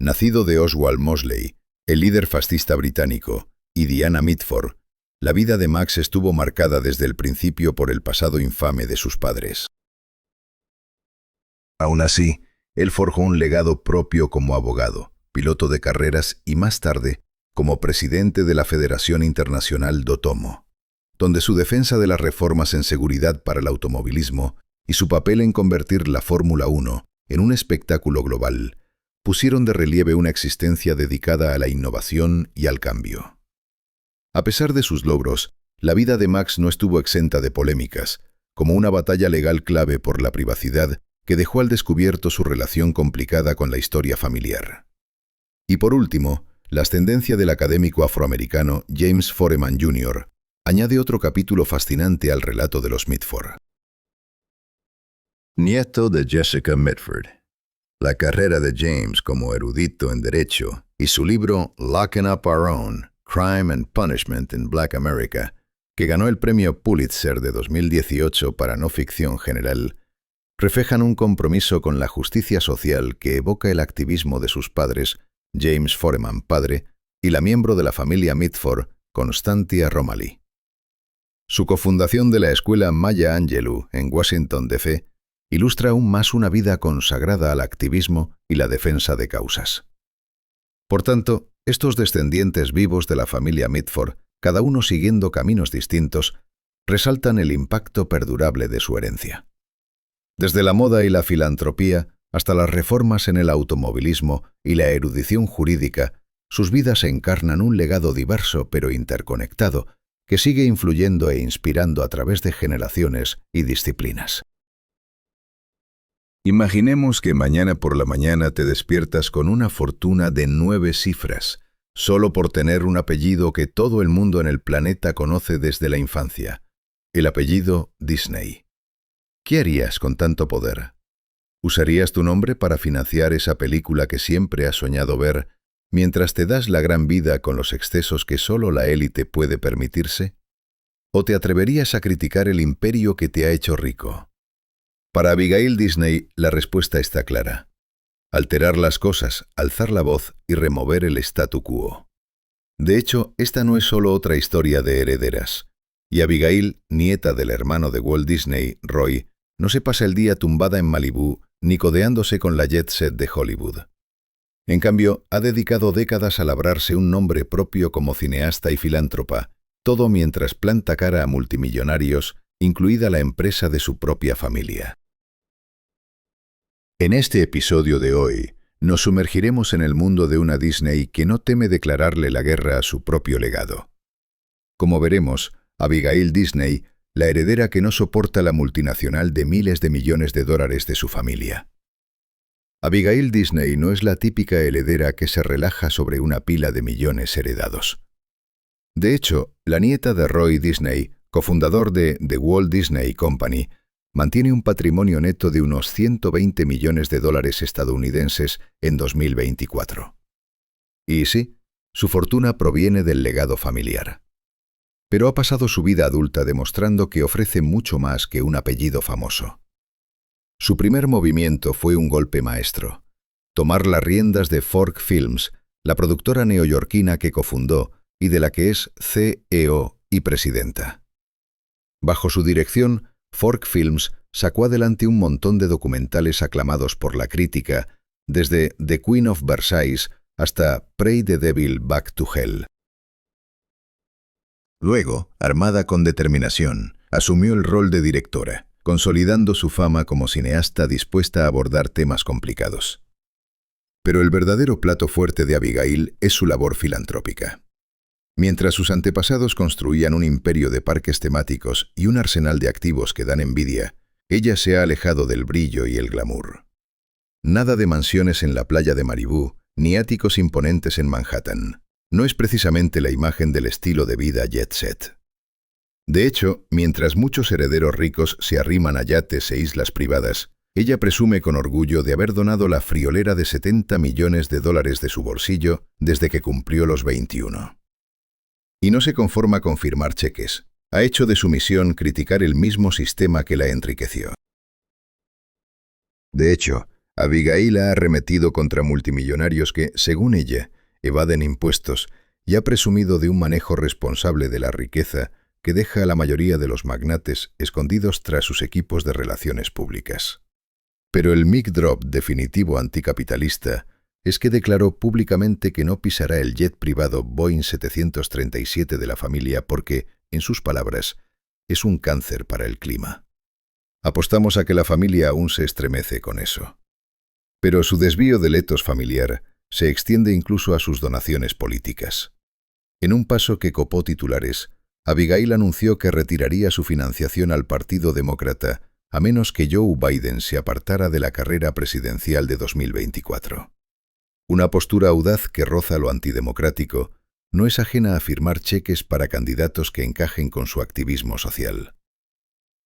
Nacido de Oswald Mosley, el líder fascista británico, y Diana Mitford, la vida de Max estuvo marcada desde el principio por el pasado infame de sus padres. Aún así, él forjó un legado propio como abogado, piloto de carreras y más tarde como presidente de la Federación Internacional Dotomo, donde su defensa de las reformas en seguridad para el automovilismo y su papel en convertir la Fórmula 1 en un espectáculo global pusieron de relieve una existencia dedicada a la innovación y al cambio. A pesar de sus logros, la vida de Max no estuvo exenta de polémicas, como una batalla legal clave por la privacidad que dejó al descubierto su relación complicada con la historia familiar. Y por último, la ascendencia del académico afroamericano James Foreman Jr. añade otro capítulo fascinante al relato de los Mitford. Nieto de Jessica Mitford. La carrera de James como erudito en Derecho y su libro Locking Up Our Own, Crime and Punishment in Black America, que ganó el premio Pulitzer de 2018 para no ficción general, reflejan un compromiso con la justicia social que evoca el activismo de sus padres, James Foreman padre, y la miembro de la familia Mitford, Constantia Romilly. Su cofundación de la escuela Maya Angelou en Washington, D.C., ilustra aún más una vida consagrada al activismo y la defensa de causas. Por tanto, estos descendientes vivos de la familia Mitford, cada uno siguiendo caminos distintos, resaltan el impacto perdurable de su herencia. Desde la moda y la filantropía hasta las reformas en el automovilismo y la erudición jurídica, sus vidas encarnan un legado diverso pero interconectado que sigue influyendo e inspirando a través de generaciones y disciplinas. Imaginemos que mañana por la mañana te despiertas con una fortuna de 9 cifras, solo por tener un apellido que todo el mundo en el planeta conoce desde la infancia, el apellido Disney. ¿Qué harías con tanto poder? ¿Usarías tu nombre para financiar esa película que siempre has soñado ver, mientras te das la gran vida con los excesos que solo la élite puede permitirse? ¿O te atreverías a criticar el imperio que te ha hecho rico? Para Abigail Disney, la respuesta está clara. Alterar las cosas, alzar la voz y remover el statu quo. De hecho, esta no es solo otra historia de herederas. Y Abigail, nieta del hermano de Walt Disney, Roy, no se pasa el día tumbada en Malibú ni codeándose con la jet set de Hollywood. En cambio, ha dedicado décadas a labrarse un nombre propio como cineasta y filántropa, todo mientras planta cara a multimillonarios, incluida la empresa de su propia familia. En este episodio de hoy, nos sumergiremos en el mundo de una Disney que no teme declararle la guerra a su propio legado. Como veremos, Abigail Disney, la heredera que no soporta la multinacional de miles de millones de dólares de su familia. Abigail Disney no es la típica heredera que se relaja sobre una pila de millones heredados. De hecho, la nieta de Roy Disney, cofundador de The Walt Disney Company, mantiene un patrimonio neto de unos 120 millones de dólares estadounidenses en 2024. Y sí, su fortuna proviene del legado familiar. Pero ha pasado su vida adulta demostrando que ofrece mucho más que un apellido famoso. Su primer movimiento fue un golpe maestro: tomar las riendas de Fork Films, la productora neoyorquina que cofundó y de la que es CEO y presidenta. Bajo su dirección, Fork Films sacó adelante un montón de documentales aclamados por la crítica, desde The Queen of Versailles hasta Pray the Devil Back to Hell. Luego, armada con determinación, asumió el rol de directora, consolidando su fama como cineasta dispuesta a abordar temas complicados. Pero el verdadero plato fuerte de Abigail es su labor filantrópica. Mientras sus antepasados construían un imperio de parques temáticos y un arsenal de activos que dan envidia, ella se ha alejado del brillo y el glamour. Nada de mansiones en la playa de Malibú, ni áticos imponentes en Manhattan. No es precisamente la imagen del estilo de vida jet set. De hecho, mientras muchos herederos ricos se arriman a yates e islas privadas, ella presume con orgullo de haber donado la friolera de $70 millones de su bolsillo desde que cumplió los 21. Y no se conforma con firmar cheques. Ha hecho de su misión criticar el mismo sistema que la enriqueció. De hecho, Abigail ha arremetido contra multimillonarios que, según ella, evaden impuestos y ha presumido de un manejo responsable de la riqueza que deja a la mayoría de los magnates escondidos tras sus equipos de relaciones públicas. Pero el mic drop definitivo anticapitalista es que declaró públicamente que no pisará el jet privado Boeing 737 de la familia porque, en sus palabras, es un cáncer para el clima. Apostamos a que la familia aún se estremece con eso. Pero su desvío del etos familiar se extiende incluso a sus donaciones políticas. En un paso que copó titulares, Abigail anunció que retiraría su financiación al Partido Demócrata a menos que Joe Biden se apartara de la carrera presidencial de 2024. Una postura audaz que roza lo antidemocrático no es ajena a firmar cheques para candidatos que encajen con su activismo social.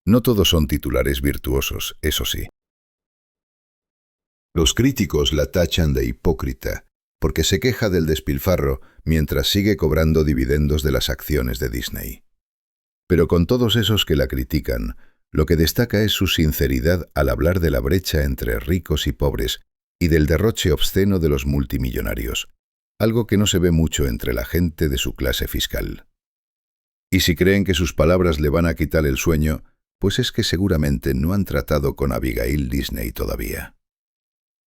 No todos son titulares virtuosos, eso sí. Los críticos la tachan de hipócrita porque se queja del despilfarro mientras sigue cobrando dividendos de las acciones de Disney. Pero con todos esos que la critican, lo que destaca es su sinceridad al hablar de la brecha entre ricos y pobres y del derroche obsceno de los multimillonarios, algo que no se ve mucho entre la gente de su clase fiscal. Y si creen que sus palabras le van a quitar el sueño, pues es que seguramente no han tratado con Abigail Disney todavía.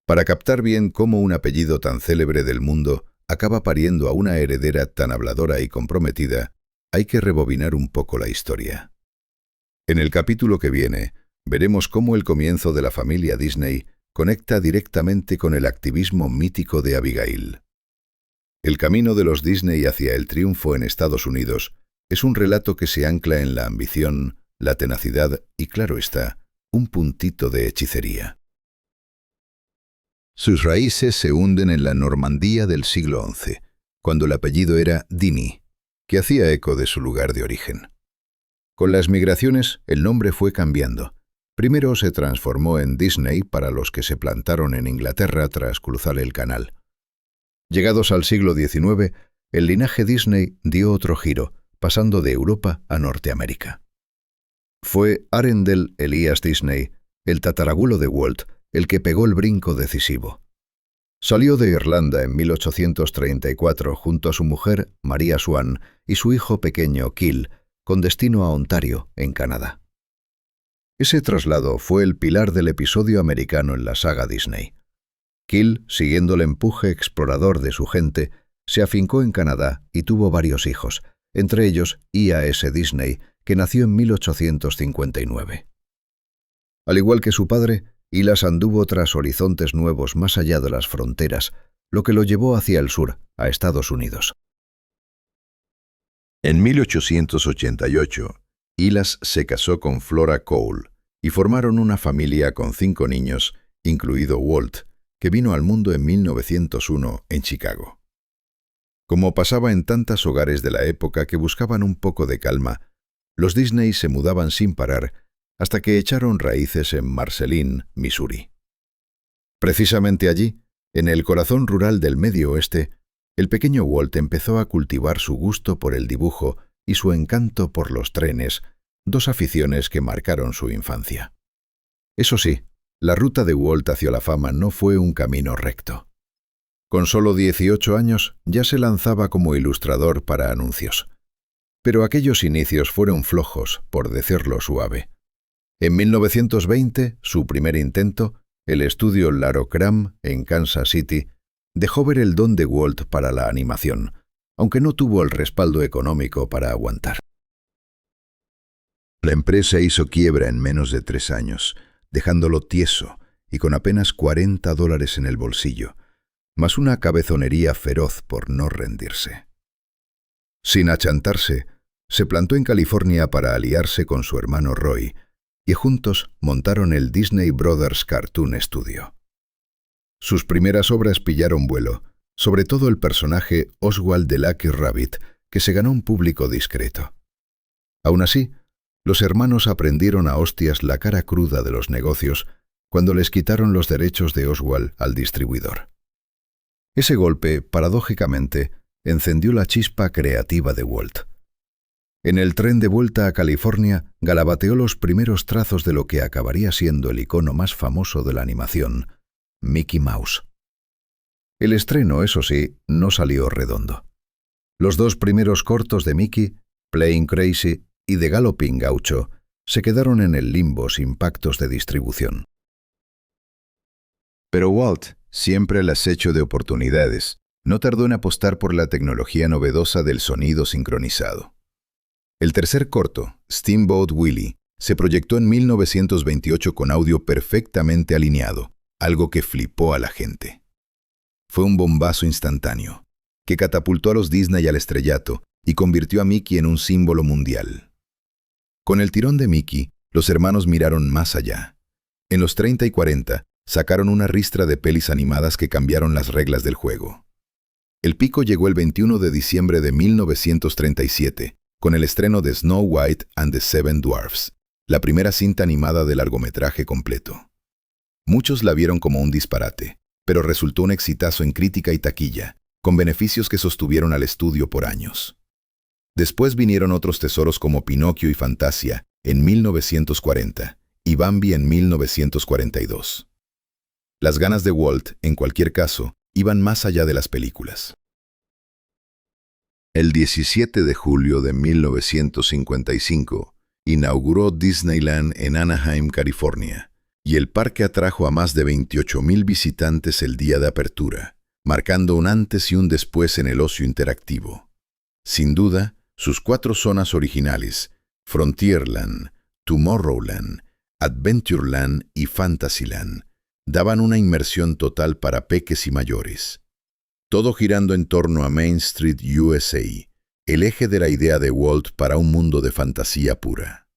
Para captar bien cómo un apellido tan célebre del mundo acaba pariendo a una heredera tan habladora y comprometida, hay que rebobinar un poco la historia. En el capítulo que viene, veremos cómo el comienzo de la familia Disney conecta directamente con el activismo mítico de Abigail. El camino de los Disney hacia el triunfo en Estados Unidos es un relato que se ancla en la ambición, la tenacidad y, claro está, un puntito de hechicería. Sus raíces se hunden en la Normandía del siglo XI, cuando el apellido era Dini, que hacía eco de su lugar de origen. Con las migraciones, el nombre fue cambiando. Primero se transformó en Disney para los que se plantaron en Inglaterra tras cruzar el canal. Llegados al siglo XIX, el linaje Disney dio otro giro, pasando de Europa a Norteamérica. Fue Arundel Elias Disney, el tatarabuelo de Walt, el que pegó el brinco decisivo. Salió de Irlanda en 1834 junto a su mujer, Maria Swan, y su hijo pequeño, Kil, con destino a Ontario, en Canadá. Ese traslado fue el pilar del episodio americano en la saga Disney. Kil, siguiendo el empuje explorador de su gente, se afincó en Canadá y tuvo varios hijos, entre ellos I.A.S. Disney, que nació en 1859. Al igual que su padre, Ilas anduvo tras horizontes nuevos más allá de las fronteras, lo que lo llevó hacia el sur, a Estados Unidos. En 1888, Ilas se casó con Flora Cole y formaron una familia con 5 niños, incluido Walt, que vino al mundo en 1901 en Chicago. Como pasaba en tantos hogares de la época que buscaban un poco de calma, los Disney se mudaban sin parar hasta que echaron raíces en Marceline, Missouri. Precisamente allí, en el corazón rural del Medio Oeste, el pequeño Walt empezó a cultivar su gusto por el dibujo y su encanto por los trenes, 2 aficiones que marcaron su infancia. Eso sí, la ruta de Walt hacia la fama no fue un camino recto. Con solo 18 años ya se lanzaba como ilustrador para anuncios. Pero aquellos inicios fueron flojos, por decirlo suave. En 1920, su primer intento, el estudio Larocram en Kansas City, dejó ver el don de Walt para la animación, aunque no tuvo el respaldo económico para aguantar. La empresa hizo quiebra en menos de 3 años, dejándolo tieso y con apenas $40 en el bolsillo, más una cabezonería feroz por no rendirse. Sin achantarse, se plantó en California para aliarse con su hermano Roy, y juntos montaron el Disney Brothers Cartoon Studio. Sus primeras obras pillaron vuelo, sobre todo el personaje Oswald the Lucky Rabbit, que se ganó un público discreto. Aún así, los hermanos aprendieron a hostias la cara cruda de los negocios cuando les quitaron los derechos de Oswald al distribuidor. Ese golpe, paradójicamente, encendió la chispa creativa de Walt. En el tren de vuelta a California, galabateó los primeros trazos de lo que acabaría siendo el icono más famoso de la animación, Mickey Mouse. El estreno, eso sí, no salió redondo. Los dos primeros cortos de Mickey, Playing Crazy y The Galloping Gaucho, se quedaron en el limbo sin pactos de distribución. Pero Walt, siempre al acecho de oportunidades, no tardó en apostar por la tecnología novedosa del sonido sincronizado. El tercer corto, Steamboat Willie, se proyectó en 1928 con audio perfectamente alineado, algo que flipó a la gente. Fue un bombazo instantáneo, que catapultó a los Disney al estrellato y convirtió a Mickey en un símbolo mundial. Con el tirón de Mickey, los hermanos miraron más allá. En los 30 y 40, sacaron una ristra de pelis animadas que cambiaron las reglas del juego. El pico llegó el 21 de diciembre de 1937, con el estreno de Snow White and the Seven Dwarfs, la primera cinta animada de largometraje completo. Muchos la vieron como un disparate, pero resultó un exitazo en crítica y taquilla, con beneficios que sostuvieron al estudio por años. Después vinieron otros tesoros como Pinocchio y Fantasia en 1940 y Bambi en 1942. Las ganas de Walt, en cualquier caso, iban más allá de las películas. El 17 de julio de 1955 inauguró Disneyland en Anaheim, California, y el parque atrajo a más de 28,000 visitantes el día de apertura, marcando un antes y un después en el ocio interactivo. Sin duda, sus 4 zonas originales, Frontierland, Tomorrowland, Adventureland y Fantasyland, daban una inmersión total para peques y mayores. Todo girando en torno a Main Street, USA, el eje de la idea de Walt para un mundo de fantasía pura.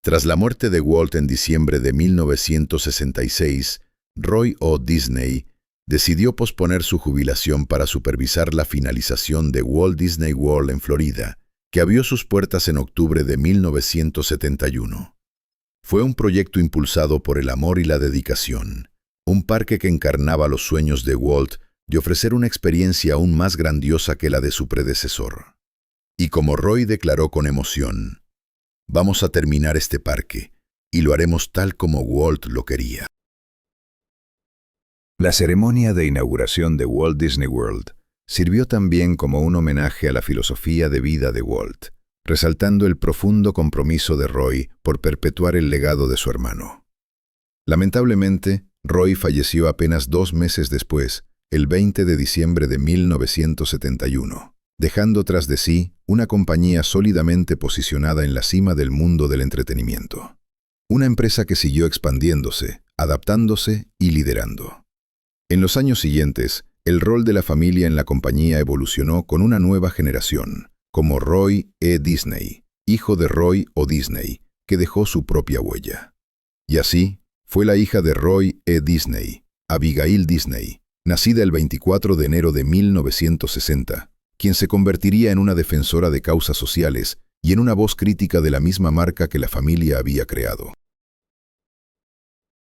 Tras la muerte de Walt en diciembre de 1966, Roy O. Disney decidió posponer su jubilación para supervisar la finalización de Walt Disney World en Florida, que abrió sus puertas en octubre de 1971. Fue un proyecto impulsado por el amor y la dedicación, un parque que encarnaba los sueños de Walt de ofrecer una experiencia aún más grandiosa que la de su predecesor. Y como Roy declaró con emoción, «Vamos a terminar este parque, y lo haremos tal como Walt lo quería». La ceremonia de inauguración de Walt Disney World sirvió también como un homenaje a la filosofía de vida de Walt, resaltando el profundo compromiso de Roy por perpetuar el legado de su hermano. Lamentablemente, Roy falleció apenas 2 meses después, el 20 de diciembre de 1971, dejando tras de sí una compañía sólidamente posicionada en la cima del mundo del entretenimiento. Una empresa que siguió expandiéndose, adaptándose y liderando. En los años siguientes, el rol de la familia en la compañía evolucionó con una nueva generación, como Roy E. Disney, hijo de Roy O. Disney, que dejó su propia huella. Y así, fue la hija de Roy E. Disney, Abigail Disney, nacida el 24 de enero de 1960, quien se convertiría en una defensora de causas sociales y en una voz crítica de la misma marca que la familia había creado.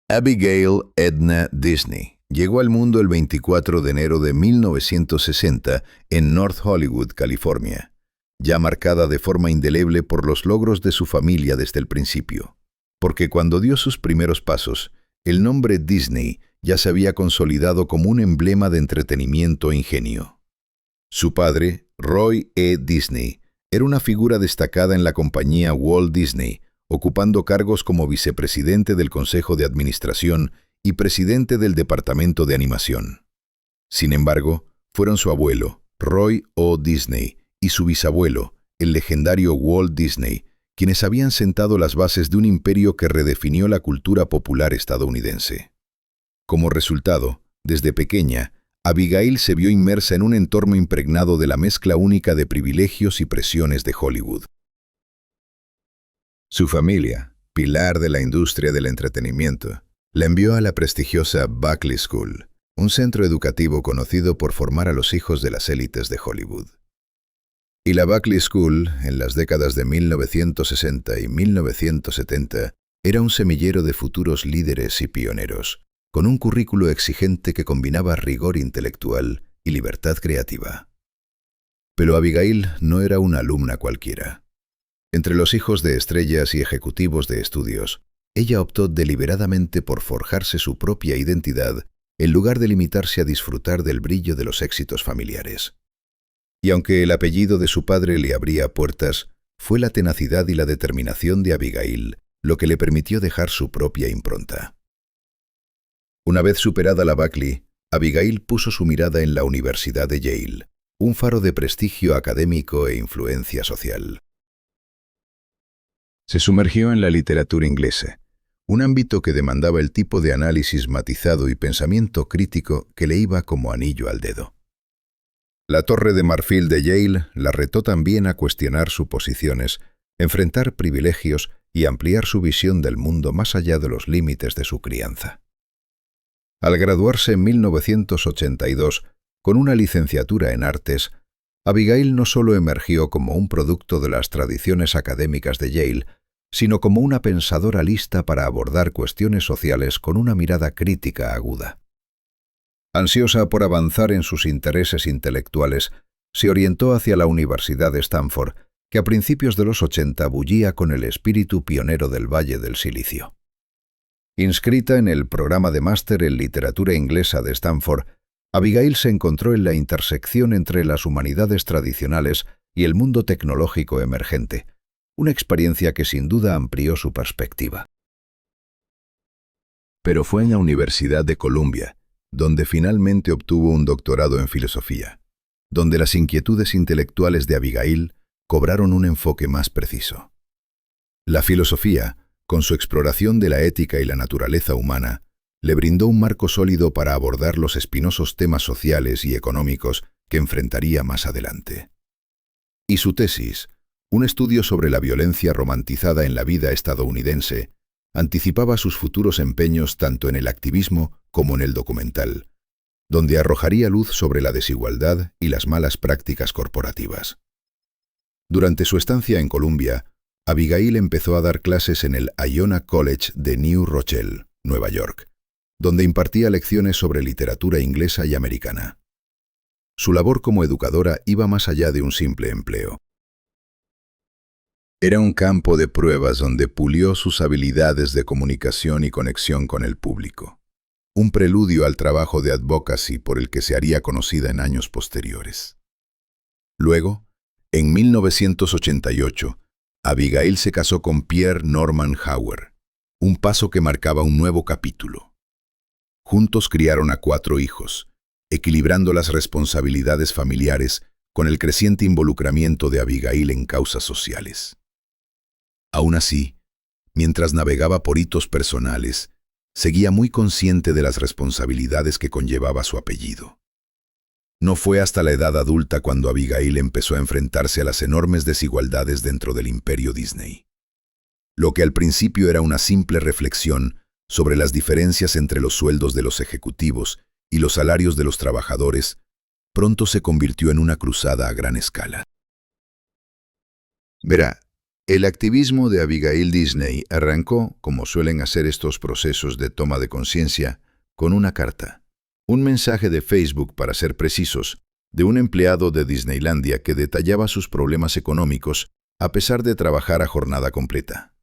Abigail Edna Disney llegó al mundo el 24 de enero de 1960 en North Hollywood, California, ya marcada de forma indeleble por los logros de su familia desde el principio, porque cuando dio sus primeros pasos, el nombre Disney ya se había consolidado como un emblema de entretenimiento e ingenio. Su padre, Roy E. Disney, era una figura destacada en la compañía Walt Disney, ocupando cargos como vicepresidente del Consejo de Administración y presidente del Departamento de Animación. Sin embargo, fueron su abuelo, Roy O. Disney, y su bisabuelo, el legendario Walt Disney, quienes habían sentado las bases de un imperio que redefinió la cultura popular estadounidense. Como resultado, desde pequeña, Abigail se vio inmersa en un entorno impregnado de la mezcla única de privilegios y presiones de Hollywood. Su familia, pilar de la industria del entretenimiento, la envió a la prestigiosa Buckley School, un centro educativo conocido por formar a los hijos de las élites de Hollywood. Y la Buckley School, en las décadas de 1960 y 1970, era un semillero de futuros líderes y pioneros, con un currículo exigente que combinaba rigor intelectual y libertad creativa. Pero Abigail no era una alumna cualquiera. Entre los hijos de estrellas y ejecutivos de estudios, ella optó deliberadamente por forjarse su propia identidad en lugar de limitarse a disfrutar del brillo de los éxitos familiares. Y aunque el apellido de su padre le abría puertas, fue la tenacidad y la determinación de Abigail lo que le permitió dejar su propia impronta. Una vez superada la Buckley, Abigail puso su mirada en la Universidad de Yale, un faro de prestigio académico e influencia social. Se sumergió en la literatura inglesa, un ámbito que demandaba el tipo de análisis matizado y pensamiento crítico que le iba como anillo al dedo. La Torre de Marfil de Yale la retó también a cuestionar sus posiciones, enfrentar privilegios y ampliar su visión del mundo más allá de los límites de su crianza. Al graduarse en 1982 con una licenciatura en artes, Abigail no solo emergió como un producto de las tradiciones académicas de Yale, sino como una pensadora lista para abordar cuestiones sociales con una mirada crítica aguda. Ansiosa por avanzar en sus intereses intelectuales, se orientó hacia la Universidad de Stanford, que a principios de los 80 bullía con el espíritu pionero del Valle del Silicio. Inscrita en el programa de máster en literatura inglesa de Stanford, Abigail se encontró en la intersección entre las humanidades tradicionales y el mundo tecnológico emergente, una experiencia que sin duda amplió su perspectiva. Pero fue en la Universidad de Columbia, donde finalmente obtuvo un doctorado en filosofía, donde las inquietudes intelectuales de Abigail cobraron un enfoque más preciso. La filosofía, con su exploración de la ética y la naturaleza humana, le brindó un marco sólido para abordar los espinosos temas sociales y económicos que enfrentaría más adelante. Y su tesis, un estudio sobre la violencia romantizada en la vida estadounidense, anticipaba sus futuros empeños tanto en el activismo como en el documental, donde arrojaría luz sobre la desigualdad y las malas prácticas corporativas. Durante su estancia en Columbia, Abigail empezó a dar clases en el Iona College de New Rochelle, Nueva York, donde impartía lecciones sobre literatura inglesa y americana. Su labor como educadora iba más allá de un simple empleo. Era un campo de pruebas donde pulió sus habilidades de comunicación y conexión con el público, un preludio al trabajo de advocacy por el que se haría conocida en años posteriores. Luego, en 1988, Abigail se casó con Pierre Norman Hauer, un paso que marcaba un nuevo capítulo. Juntos criaron a 4 hijos, equilibrando las responsabilidades familiares con el creciente involucramiento de Abigail en causas sociales. Aún así, mientras navegaba por hitos personales, seguía muy consciente de las responsabilidades que conllevaba su apellido. No fue hasta la edad adulta cuando Abigail empezó a enfrentarse a las enormes desigualdades dentro del imperio Disney. Lo que al principio era una simple reflexión sobre las diferencias entre los sueldos de los ejecutivos y los salarios de los trabajadores, pronto se convirtió en una cruzada a gran escala. Verá, el activismo de Abigail Disney arrancó, como suelen hacer estos procesos de toma de conciencia, con una carta. Un mensaje de Facebook, para ser precisos, de un empleado de Disneylandia que detallaba sus problemas económicos a pesar de trabajar a jornada completa.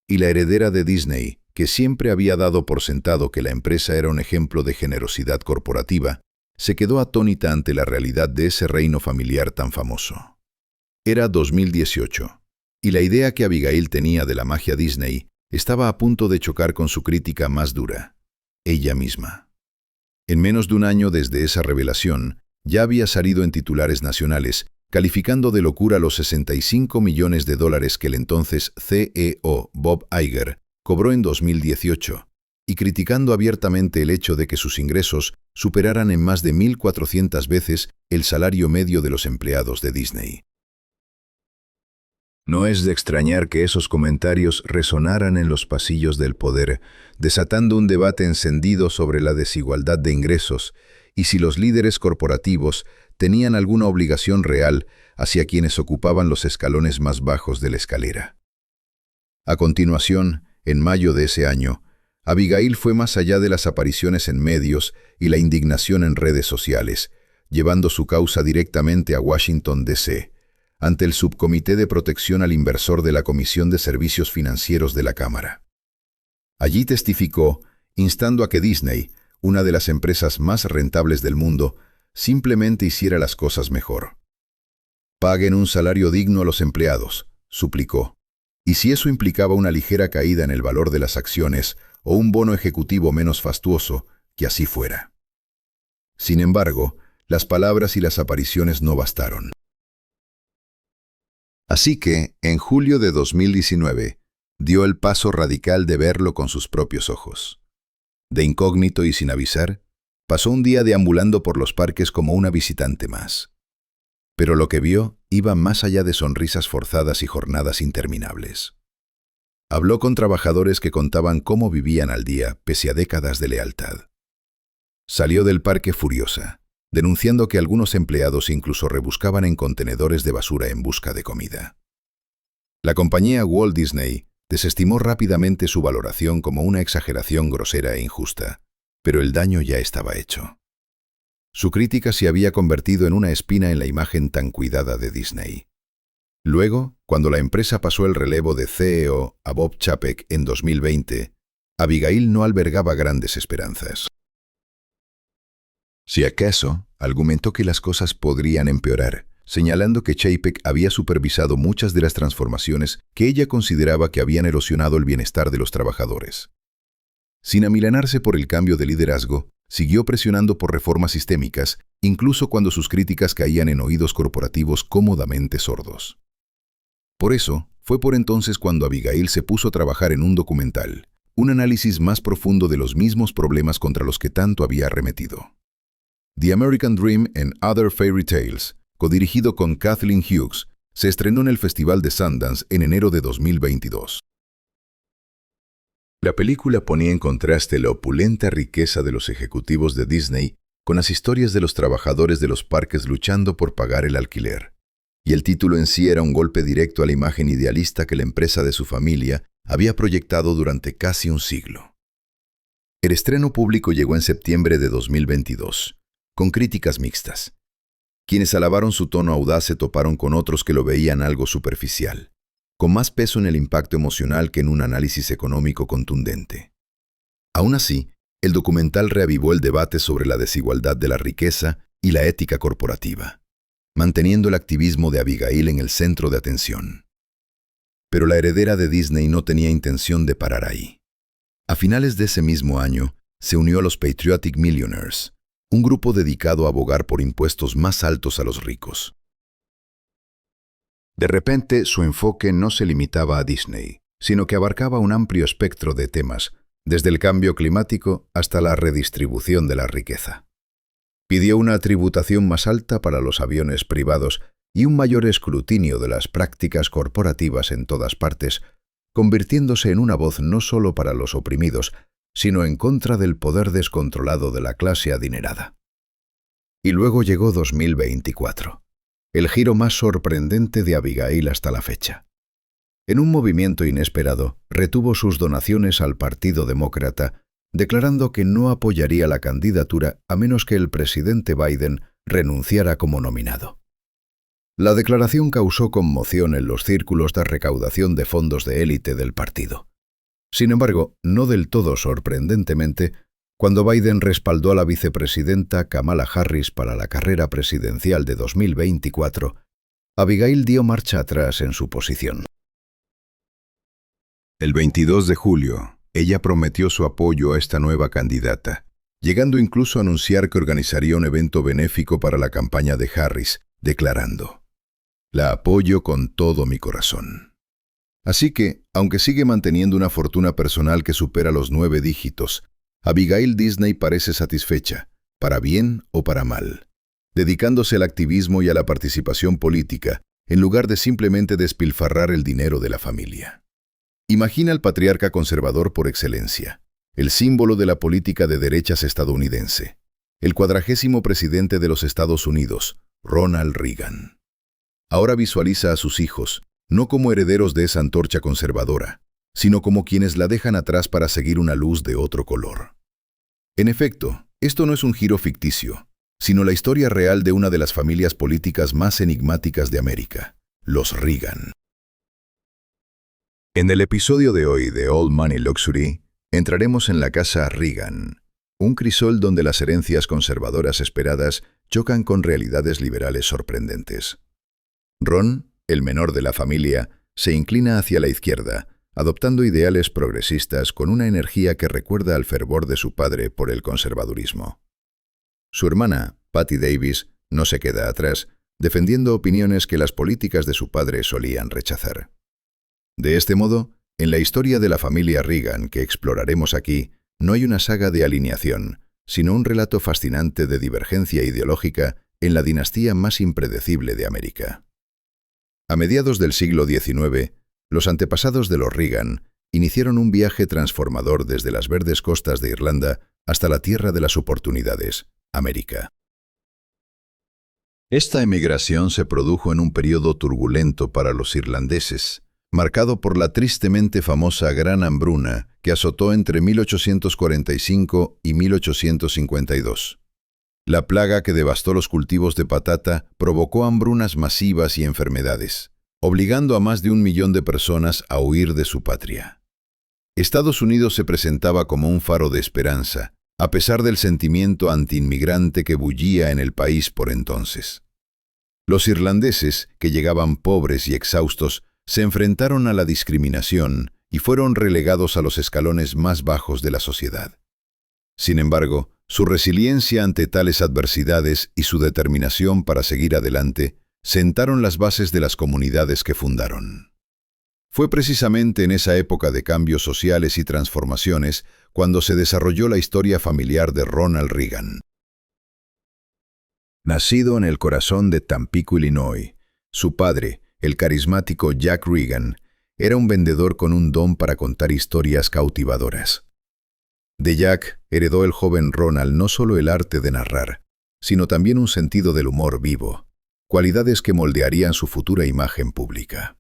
Y la heredera de Disney, que siempre había dado por sentado que la empresa era un ejemplo de generosidad corporativa, se quedó atónita ante la realidad de ese reino familiar tan famoso. Era 2018, y la idea que Abigail tenía de la magia Disney estaba a punto de chocar con su crítica más dura, ella misma. En menos de un año desde esa revelación, ya había salido en titulares nacionales, calificando de locura los $65 millones que el entonces CEO Bob Iger cobró en 2018, y criticando abiertamente el hecho de que sus ingresos superaran en más de 1.400 veces el salario medio de los empleados de Disney. No es de extrañar que esos comentarios resonaran en los pasillos del poder, desatando un debate encendido sobre la desigualdad de ingresos y si los líderes corporativos tenían alguna obligación real hacia quienes ocupaban los escalones más bajos de la escalera. A continuación, en mayo de ese año, Abigail fue más allá de las apariciones en medios y la indignación en redes sociales, llevando su causa directamente a Washington, D.C., ante el Subcomité de Protección al Inversor de la Comisión de Servicios Financieros de la Cámara. Allí testificó, instando a que Disney, una de las empresas más rentables del mundo, simplemente hiciera las cosas mejor. «Paguen un salario digno a los empleados», suplicó, y si eso implicaba una ligera caída en el valor de las acciones o un bono ejecutivo menos fastuoso, que así fuera. Sin embargo, las palabras y las apariciones no bastaron. Así que, en julio de 2019, dio el paso radical de verlo con sus propios ojos. De incógnito y sin avisar, pasó un día deambulando por los parques como una visitante más. Pero lo que vio iba más allá de sonrisas forzadas y jornadas interminables. Habló con trabajadores que contaban cómo vivían al día pese a décadas de lealtad. Salió del parque furiosa, denunciando que algunos empleados incluso rebuscaban en contenedores de basura en busca de comida. La compañía Walt Disney desestimó rápidamente su valoración como una exageración grosera e injusta, pero el daño ya estaba hecho. Su crítica se había convertido en una espina en la imagen tan cuidada de Disney. Luego, cuando la empresa pasó el relevo de CEO a Bob Chapek en 2020, Abigail no albergaba grandes esperanzas. Si acaso, argumentó que las cosas podrían empeorar, señalando que Chapek había supervisado muchas de las transformaciones que ella consideraba que habían erosionado el bienestar de los trabajadores. Sin amilanarse por el cambio de liderazgo, siguió presionando por reformas sistémicas, incluso cuando sus críticas caían en oídos corporativos cómodamente sordos. Por eso, fue por entonces cuando Abigail se puso a trabajar en un documental, un análisis más profundo de los mismos problemas contra los que tanto había arremetido. The American Dream and Other Fairy Tales, codirigido con Kathleen Hughes, se estrenó en el Festival de Sundance en enero de 2022. La película ponía en contraste la opulenta riqueza de los ejecutivos de Disney con las historias de los trabajadores de los parques luchando por pagar el alquiler. Y el título en sí era un golpe directo a la imagen idealista que la empresa de su familia había proyectado durante casi un siglo. El estreno público llegó en septiembre de 2022, con críticas mixtas. Quienes alabaron su tono audaz se toparon con otros que lo veían algo superficial, con más peso en el impacto emocional que en un análisis económico contundente. Aún así, el documental reavivó el debate sobre la desigualdad de la riqueza y la ética corporativa, manteniendo el activismo de Abigail en el centro de atención. Pero la heredera de Disney no tenía intención de parar ahí. A finales de ese mismo año, se unió a los Patriotic Millionaires, un grupo dedicado a abogar por impuestos más altos a los ricos. De repente, su enfoque no se limitaba a Disney, sino que abarcaba un amplio espectro de temas, desde el cambio climático hasta la redistribución de la riqueza. Pidió una tributación más alta para los aviones privados y un mayor escrutinio de las prácticas corporativas en todas partes, convirtiéndose en una voz no solo para los oprimidos, sino en contra del poder descontrolado de la clase adinerada. Y luego llegó 2024, el giro más sorprendente de Abigail hasta la fecha. En un movimiento inesperado, retuvo sus donaciones al Partido Demócrata, declarando que no apoyaría la candidatura a menos que el presidente Biden renunciara como nominado. La declaración causó conmoción en los círculos de recaudación de fondos de élite del partido. Sin embargo, no del todo sorprendentemente, cuando Biden respaldó a la vicepresidenta Kamala Harris para la carrera presidencial de 2024, Abigail dio marcha atrás en su posición. El 22 de julio, ella prometió su apoyo a esta nueva candidata, llegando incluso a anunciar que organizaría un evento benéfico para la campaña de Harris, declarando: «La apoyo con todo mi corazón». Así que, aunque sigue manteniendo una fortuna personal que supera los 9 dígitos, Abigail Disney parece satisfecha, para bien o para mal, dedicándose al activismo y a la participación política, en lugar de simplemente despilfarrar el dinero de la familia. Imagina al patriarca conservador por excelencia, el símbolo de la política de derechas estadounidense, el 40º presidente de los Estados Unidos, Ronald Reagan. Ahora visualiza a sus hijos, no como herederos de esa antorcha conservadora, sino como quienes la dejan atrás para seguir una luz de otro color. En efecto, esto no es un giro ficticio, sino la historia real de una de las familias políticas más enigmáticas de América, los Reagan. En el episodio de hoy de Old Money Luxury, entraremos en la casa Reagan, un crisol donde las herencias conservadoras esperadas chocan con realidades liberales sorprendentes. Ron, el menor de la familia, se inclina hacia la izquierda, adoptando ideales progresistas con una energía que recuerda al fervor de su padre por el conservadurismo. Su hermana, Patty Davis, no se queda atrás, defendiendo opiniones que las políticas de su padre solían rechazar. De este modo, en la historia de la familia Reagan que exploraremos aquí, no hay una saga de alineación, sino un relato fascinante de divergencia ideológica en la dinastía más impredecible de América. A mediados del siglo XIX, los antepasados de los Reagan iniciaron un viaje transformador desde las verdes costas de Irlanda hasta la tierra de las oportunidades, América. Esta emigración se produjo en un periodo turbulento para los irlandeses, marcado por la tristemente famosa Gran Hambruna que azotó entre 1845 y 1852. La plaga que devastó los cultivos de patata provocó hambrunas masivas y enfermedades, obligando a más de 1 millón de personas a huir de su patria. Estados Unidos se presentaba como un faro de esperanza, a pesar del sentimiento antiinmigrante que bullía en el país por entonces. Los irlandeses, que llegaban pobres y exhaustos, se enfrentaron a la discriminación y fueron relegados a los escalones más bajos de la sociedad. Sin embargo, su resiliencia ante tales adversidades y su determinación para seguir adelante sentaron las bases de las comunidades que fundaron. Fue precisamente en esa época de cambios sociales y transformaciones cuando se desarrolló la historia familiar de Ronald Reagan. Nacido en el corazón de Tampico, Illinois, su padre, el carismático Jack Reagan, era un vendedor con un don para contar historias cautivadoras. De Jack heredó el joven Ronald no solo el arte de narrar, sino también un sentido del humor vivo, cualidades que moldearían su futura imagen pública.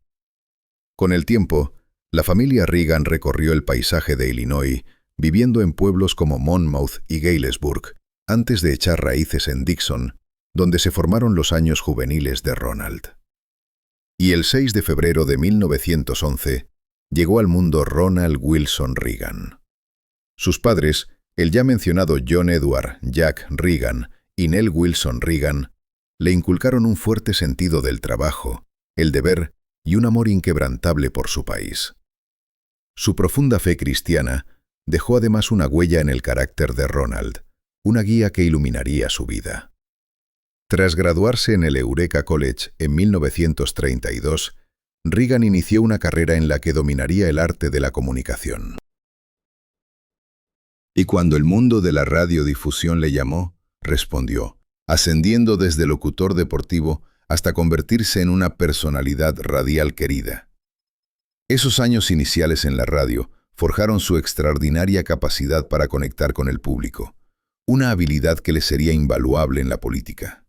Con el tiempo, la familia Reagan recorrió el paisaje de Illinois, viviendo en pueblos como Monmouth y Galesburg, antes de echar raíces en Dixon, donde se formaron los años juveniles de Ronald. Y el 6 de febrero de 1911, llegó al mundo Ronald Wilson Reagan. Sus padres, el ya mencionado John Edward Jack Reagan y Nell Wilson Reagan, le inculcaron un fuerte sentido del trabajo, el deber y un amor inquebrantable por su país. Su profunda fe cristiana dejó además una huella en el carácter de Ronald, una guía que iluminaría su vida. Tras graduarse en el Eureka College en 1932, Reagan inició una carrera en la que dominaría el arte de la comunicación. Y cuando el mundo de la radiodifusión le llamó, respondió, ascendiendo desde locutor deportivo hasta convertirse en una personalidad radial querida. Esos años iniciales en la radio forjaron su extraordinaria capacidad para conectar con el público, una habilidad que le sería invaluable en la política.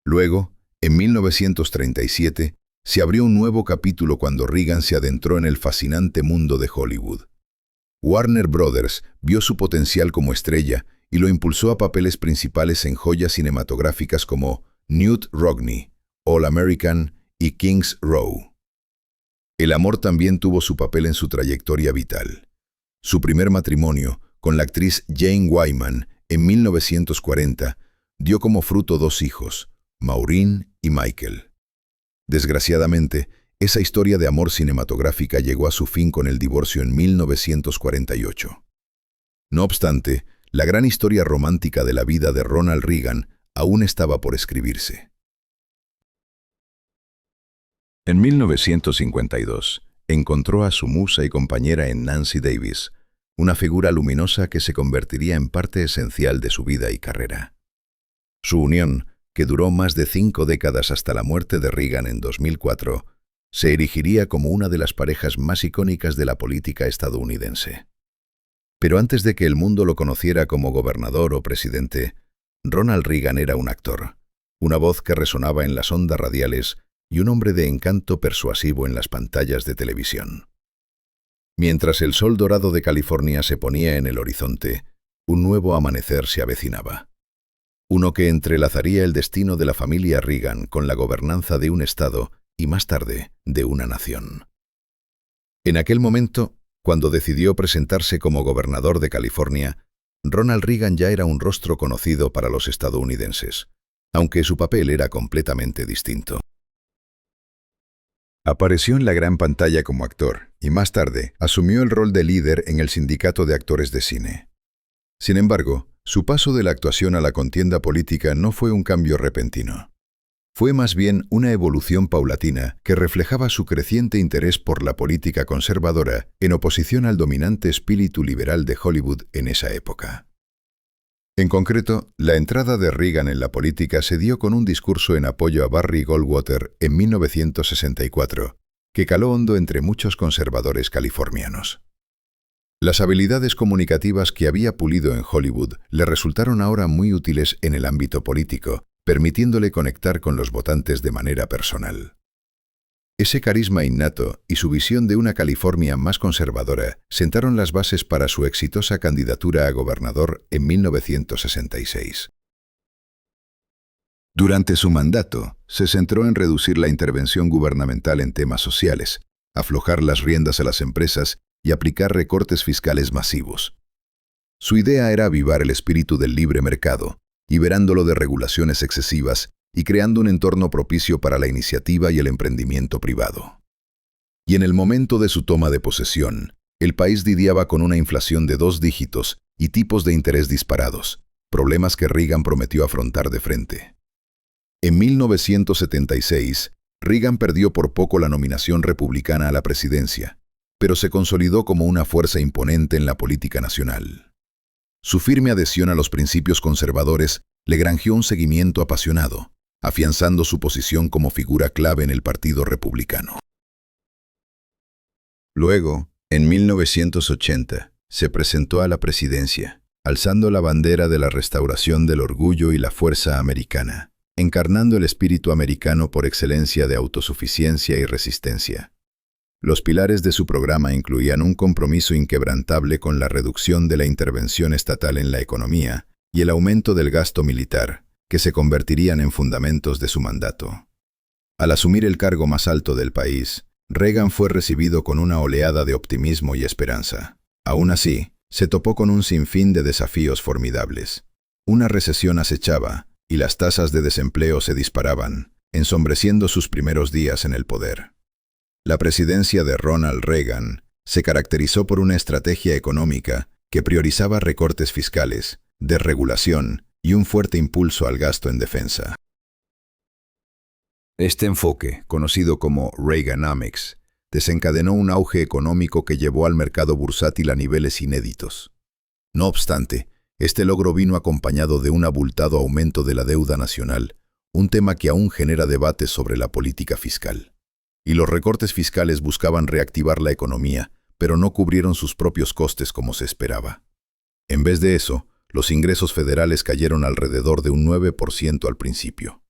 Luego, en 1937, se abrió un nuevo capítulo cuando Reagan se adentró en el fascinante mundo de Hollywood. Warner Brothers vio su potencial como estrella y lo impulsó a papeles principales en joyas cinematográficas como Newt Rogney, All American y Kings Row. El amor también tuvo su papel en su trayectoria vital. Su primer matrimonio, con la actriz Jane Wyman, en 1940, dio como fruto 2 hijos, Maureen y Michael. Desgraciadamente, esa historia de amor cinematográfica llegó a su fin con el divorcio en 1948. No obstante, la gran historia romántica de la vida de Ronald Reagan aún estaba por escribirse. En 1952, Encontró a su musa y compañera en Nancy Davis, una figura luminosa que se convertiría en parte esencial de su vida y carrera. Su unión, que duró más de 5 décadas hasta la muerte de Reagan en 2004, se erigiría como una de las parejas más icónicas de la política estadounidense. Pero antes de que el mundo lo conociera como gobernador o presidente, Ronald Reagan era un actor, una voz que resonaba en las ondas radiales y un hombre de encanto persuasivo en las pantallas de televisión. Mientras el sol dorado de California se ponía en el horizonte, un nuevo amanecer se avecinaba. Uno que entrelazaría el destino de la familia Reagan con la gobernanza de un estado y más tarde de una nación. En aquel momento, cuando decidió presentarse como gobernador de California, Ronald Reagan ya era un rostro conocido para los estadounidenses, aunque su papel era completamente distinto. Apareció en la gran pantalla como actor y más tarde asumió el rol de líder en el sindicato de actores de cine. Sin embargo, su paso de la actuación a la contienda política no fue un cambio repentino. Fue más bien una evolución paulatina que reflejaba su creciente interés por la política conservadora en oposición al dominante espíritu liberal de Hollywood en esa época. En concreto, la entrada de Reagan en la política se dio con un discurso en apoyo a Barry Goldwater en 1964, que caló hondo entre muchos conservadores californianos. Las habilidades comunicativas que había pulido en Hollywood le resultaron ahora muy útiles en el ámbito político, permitiéndole conectar con los votantes de manera personal. Ese carisma innato y su visión de una California más conservadora sentaron las bases para su exitosa candidatura a gobernador en 1966. Durante su mandato, se centró en reducir la intervención gubernamental en temas sociales, aflojar las riendas a las empresas y aplicar recortes fiscales masivos. Su idea era avivar el espíritu del libre mercado, liberándolo de regulaciones excesivas y creando un entorno propicio para la iniciativa y el emprendimiento privado. Y en el momento de su toma de posesión, el país lidiaba con una inflación de 2 dígitos y tipos de interés disparados, problemas que Reagan prometió afrontar de frente. En 1976, Reagan perdió por poco la nominación republicana a la presidencia, pero se consolidó como una fuerza imponente en la política nacional. Su firme adhesión a los principios conservadores le granjeó un seguimiento apasionado, afianzando su posición como figura clave en el Partido Republicano. Luego, en 1980, se presentó a la presidencia, alzando la bandera de la restauración del orgullo y la fuerza americana, encarnando el espíritu americano por excelencia de autosuficiencia y resistencia. Los pilares de su programa incluían un compromiso inquebrantable con la reducción de la intervención estatal en la economía y el aumento del gasto militar, que se convertirían en fundamentos de su mandato. Al asumir el cargo más alto del país, Reagan fue recibido con una oleada de optimismo y esperanza. Aún así, se topó con un sinfín de desafíos formidables. Una recesión acechaba y las tasas de desempleo se disparaban, ensombreciendo sus primeros días en el poder. La presidencia de Ronald Reagan se caracterizó por una estrategia económica que priorizaba recortes fiscales, desregulación y un fuerte impulso al gasto en defensa. Este enfoque, conocido como Reaganomics, desencadenó un auge económico que llevó al mercado bursátil a niveles inéditos. No obstante, este logro vino acompañado de un abultado aumento de la deuda nacional, un tema que aún genera debates sobre la política fiscal. Y los recortes fiscales buscaban reactivar la economía, pero no cubrieron sus propios costes como se esperaba. En vez de eso, los ingresos federales cayeron alrededor de un 9% al principio.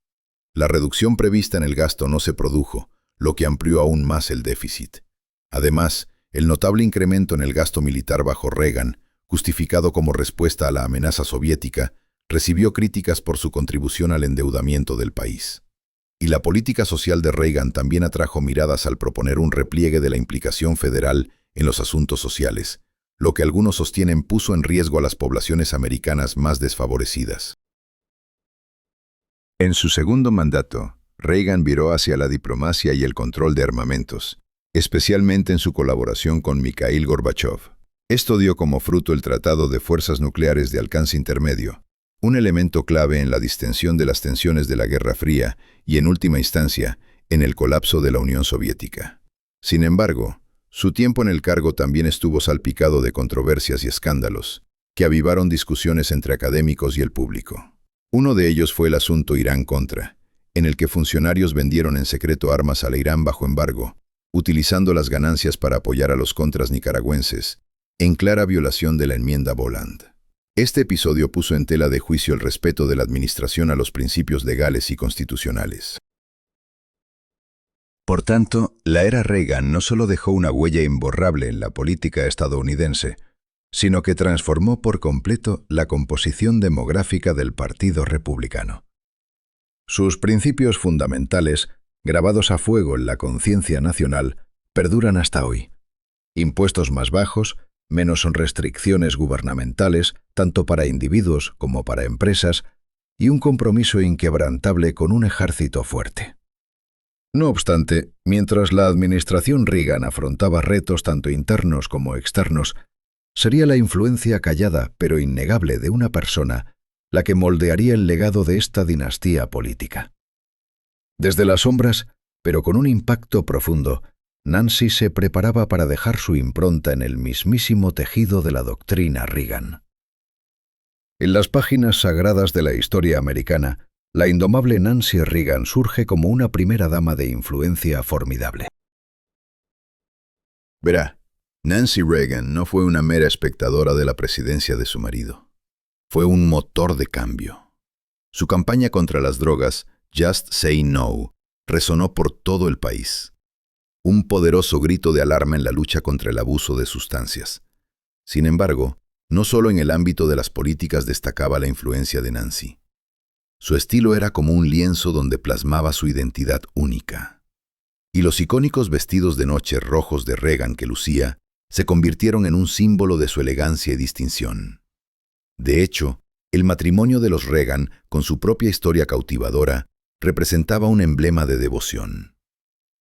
La reducción prevista en el gasto no se produjo, lo que amplió aún más el déficit. Además, el notable incremento en el gasto militar bajo Reagan, justificado como respuesta a la amenaza soviética, recibió críticas por su contribución al endeudamiento del país. Y la política social de Reagan también atrajo miradas al proponer un repliegue de la implicación federal en los asuntos sociales, lo que algunos sostienen puso en riesgo a las poblaciones americanas más desfavorecidas. En su segundo mandato, Reagan viró hacia la diplomacia y el control de armamentos, especialmente en su colaboración con Mikhail Gorbachev. Esto dio como fruto el Tratado de Fuerzas Nucleares de Alcance Intermedio, un elemento clave en la distensión de las tensiones de la Guerra Fría y, en última instancia, en el colapso de la Unión Soviética. Sin embargo, Su tiempo en el cargo también estuvo salpicado de controversias y escándalos, que avivaron discusiones entre académicos y el público. Uno de ellos fue el asunto Irán-Contra, en el que funcionarios vendieron en secreto armas al Irán bajo embargo, utilizando las ganancias para apoyar a los contras nicaragüenses, en clara violación de la enmienda Boland. Este episodio puso en tela de juicio el respeto de la administración a los principios legales y constitucionales. Por tanto, la era Reagan no solo dejó una huella imborrable en la política estadounidense, sino que transformó por completo la composición demográfica del Partido Republicano. Sus principios fundamentales, grabados a fuego en la conciencia nacional, perduran hasta hoy. Impuestos más bajos, menos restricciones gubernamentales, tanto para individuos como para empresas, y un compromiso inquebrantable con un ejército fuerte. No obstante, mientras la administración Reagan afrontaba retos tanto internos como externos, sería la influencia callada pero innegable de una persona la que moldearía el legado de esta dinastía política. Desde las sombras, pero con un impacto profundo, Nancy se preparaba para dejar su impronta en el mismísimo tejido de la doctrina Reagan. En las páginas sagradas de la historia americana, la indomable Nancy Reagan surge como una primera dama de influencia formidable. Verá, Nancy Reagan no fue una mera espectadora de la presidencia de su marido. Fue un motor de cambio. Su campaña contra las drogas, Just Say No, resonó por todo el país. Un poderoso grito de alarma en la lucha contra el abuso de sustancias. Sin embargo, no solo en el ámbito de las políticas destacaba la influencia de Nancy. Su estilo era como un lienzo donde plasmaba su identidad única. Y los icónicos vestidos de noche rojos de Reagan que lucía se convirtieron en un símbolo de su elegancia y distinción. De hecho, el matrimonio de los Reagan, con su propia historia cautivadora, representaba un emblema de devoción.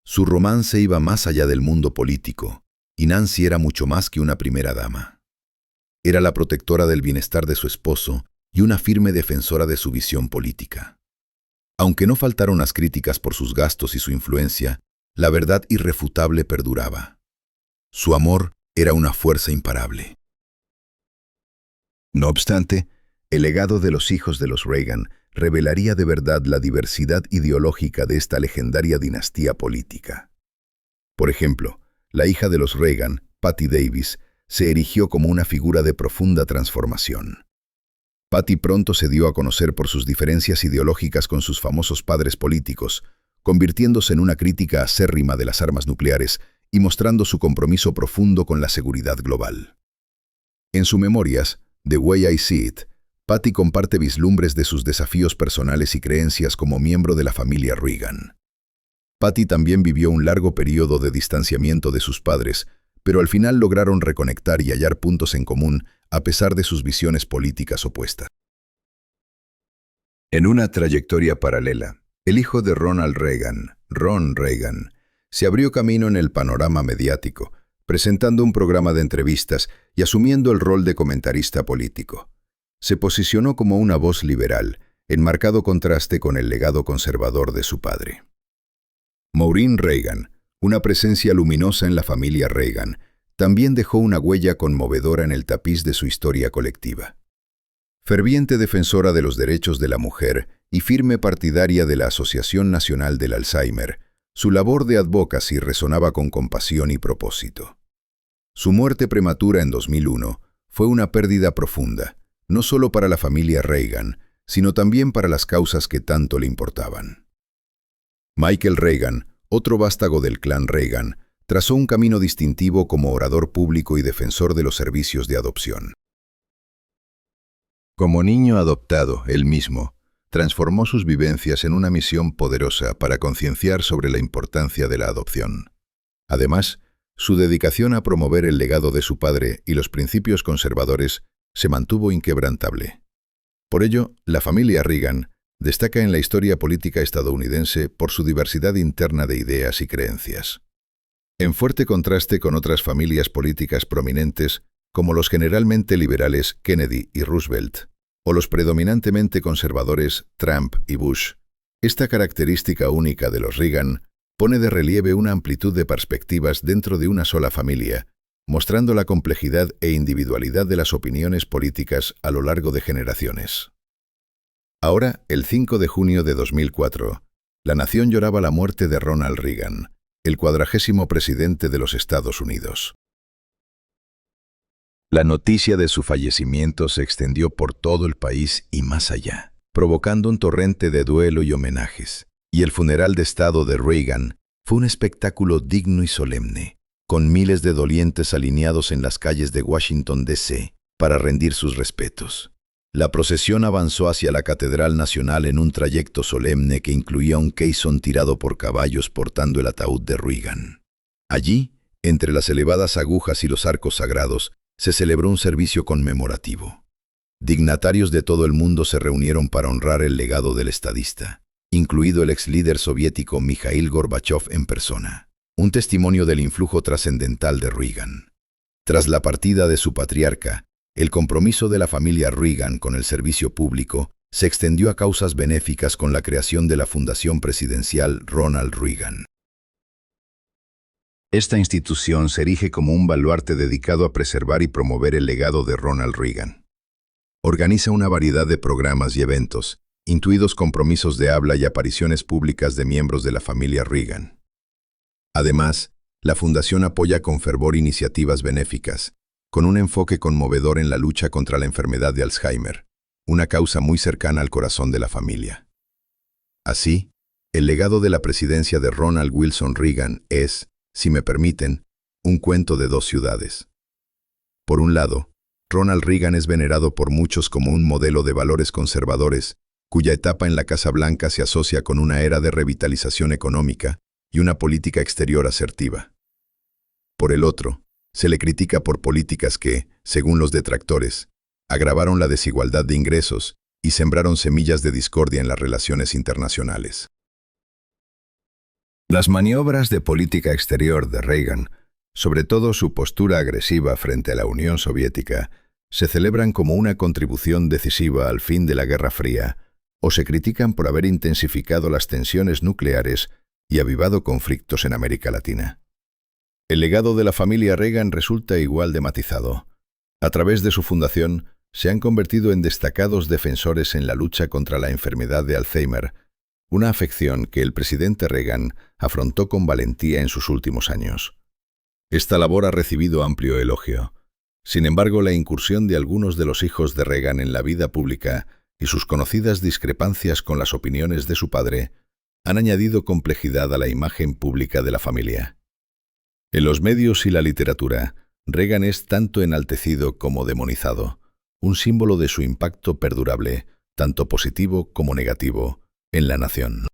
Su romance iba más allá del mundo político, y Nancy era mucho más que una primera dama. Era la protectora del bienestar de su esposo y una firme defensora de su visión política. Aunque no faltaron las críticas por sus gastos y su influencia, la verdad irrefutable perduraba. Su amor era una fuerza imparable. No obstante, el legado de los hijos de los Reagan revelaría de verdad la diversidad ideológica de esta legendaria dinastía política. Por ejemplo, la hija de los Reagan, Patti Davis, se erigió como una figura de profunda transformación. Patti pronto se dio a conocer por sus diferencias ideológicas con sus famosos padres políticos, convirtiéndose en una crítica acérrima de las armas nucleares y mostrando su compromiso profundo con la seguridad global. En sus memorias, The Way I See It, Patti comparte vislumbres de sus desafíos personales y creencias como miembro de la familia Reagan. Patti también vivió un largo periodo de distanciamiento de sus padres, pero al final lograron reconectar y hallar puntos en común a pesar de sus visiones políticas opuestas. En una trayectoria paralela, el hijo de Ronald Reagan, Ron Reagan, se abrió camino en el panorama mediático, presentando un programa de entrevistas y asumiendo el rol de comentarista político. Se posicionó como una voz liberal, en marcado contraste con el legado conservador de su padre. Maureen Reagan, una presencia luminosa en la familia Reagan, también dejó una huella conmovedora en el tapiz de su historia colectiva. Ferviente defensora de los derechos de la mujer y firme partidaria de la Asociación Nacional del Alzheimer, su labor de advocacy resonaba con compasión y propósito. Su muerte prematura en 2001 fue una pérdida profunda, no solo para la familia Reagan, sino también para las causas que tanto le importaban. Michael Reagan, otro vástago del clan Reagan, trazó un camino distintivo como orador público y defensor de los servicios de adopción. Como niño adoptado, él mismo, transformó sus vivencias en una misión poderosa para concienciar sobre la importancia de la adopción. Además, su dedicación a promover el legado de su padre y los principios conservadores se mantuvo inquebrantable. Por ello, la familia Reagan destaca en la historia política estadounidense por su diversidad interna de ideas y creencias. En fuerte contraste con otras familias políticas prominentes, como los generalmente liberales Kennedy y Roosevelt, o los predominantemente conservadores Trump y Bush, esta característica única de los Reagan pone de relieve una amplitud de perspectivas dentro de una sola familia, mostrando la complejidad e individualidad de las opiniones políticas a lo largo de generaciones. Ahora, el 5 de junio de 2004, la nación lloraba la muerte de Ronald Reagan, el 40º presidente de los Estados Unidos. La noticia de su fallecimiento se extendió por todo el país y más allá, provocando un torrente de duelo y homenajes. Y el funeral de Estado de Reagan fue un espectáculo digno y solemne, con miles de dolientes alineados en las calles de Washington, D.C., para rendir sus respetos. La procesión avanzó hacia la Catedral Nacional en un trayecto solemne que incluía un caisson tirado por caballos portando el ataúd de Reagan. Allí, entre las elevadas agujas y los arcos sagrados, se celebró un servicio conmemorativo. Dignatarios de todo el mundo se reunieron para honrar el legado del estadista, incluido el ex líder soviético Mikhail Gorbachev en persona, un testimonio del influjo trascendental de Reagan. Tras la partida de su patriarca, el compromiso de la familia Reagan con el servicio público se extendió a causas benéficas con la creación de la Fundación Presidencial Ronald Reagan. Esta institución se erige como un baluarte dedicado a preservar y promover el legado de Ronald Reagan. Organiza una variedad de programas y eventos, incluidos compromisos de habla y apariciones públicas de miembros de la familia Reagan. Además, la Fundación apoya con fervor iniciativas benéficas, con un enfoque conmovedor en la lucha contra la enfermedad de Alzheimer, una causa muy cercana al corazón de la familia. Así, el legado de la presidencia de Ronald Wilson Reagan es, si me permiten, un cuento de dos ciudades. Por un lado, Ronald Reagan es venerado por muchos como un modelo de valores conservadores, cuya etapa en la Casa Blanca se asocia con una era de revitalización económica y una política exterior asertiva. Por el otro, se le critica por políticas que, según los detractores, agravaron la desigualdad de ingresos y sembraron semillas de discordia en las relaciones internacionales. Las maniobras de política exterior de Reagan, sobre todo su postura agresiva frente a la Unión Soviética, se celebran como una contribución decisiva al fin de la Guerra Fría, o se critican por haber intensificado las tensiones nucleares y avivado conflictos en América Latina. El legado de la familia Reagan resulta igual de matizado. A través de su fundación, se han convertido en destacados defensores en la lucha contra la enfermedad de Alzheimer, una afección que el presidente Reagan afrontó con valentía en sus últimos años. Esta labor ha recibido amplio elogio. Sin embargo, la incursión de algunos de los hijos de Reagan en la vida pública y sus conocidas discrepancias con las opiniones de su padre han añadido complejidad a la imagen pública de la familia. En los medios y la literatura, Reagan es tanto enaltecido como demonizado, un símbolo de su impacto perdurable, tanto positivo como negativo, en la nación.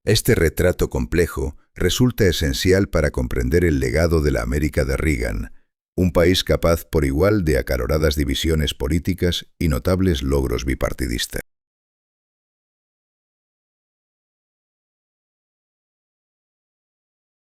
Este retrato complejo resulta esencial para comprender el legado de la América de Reagan, un país capaz por igual de acaloradas divisiones políticas y notables logros bipartidistas.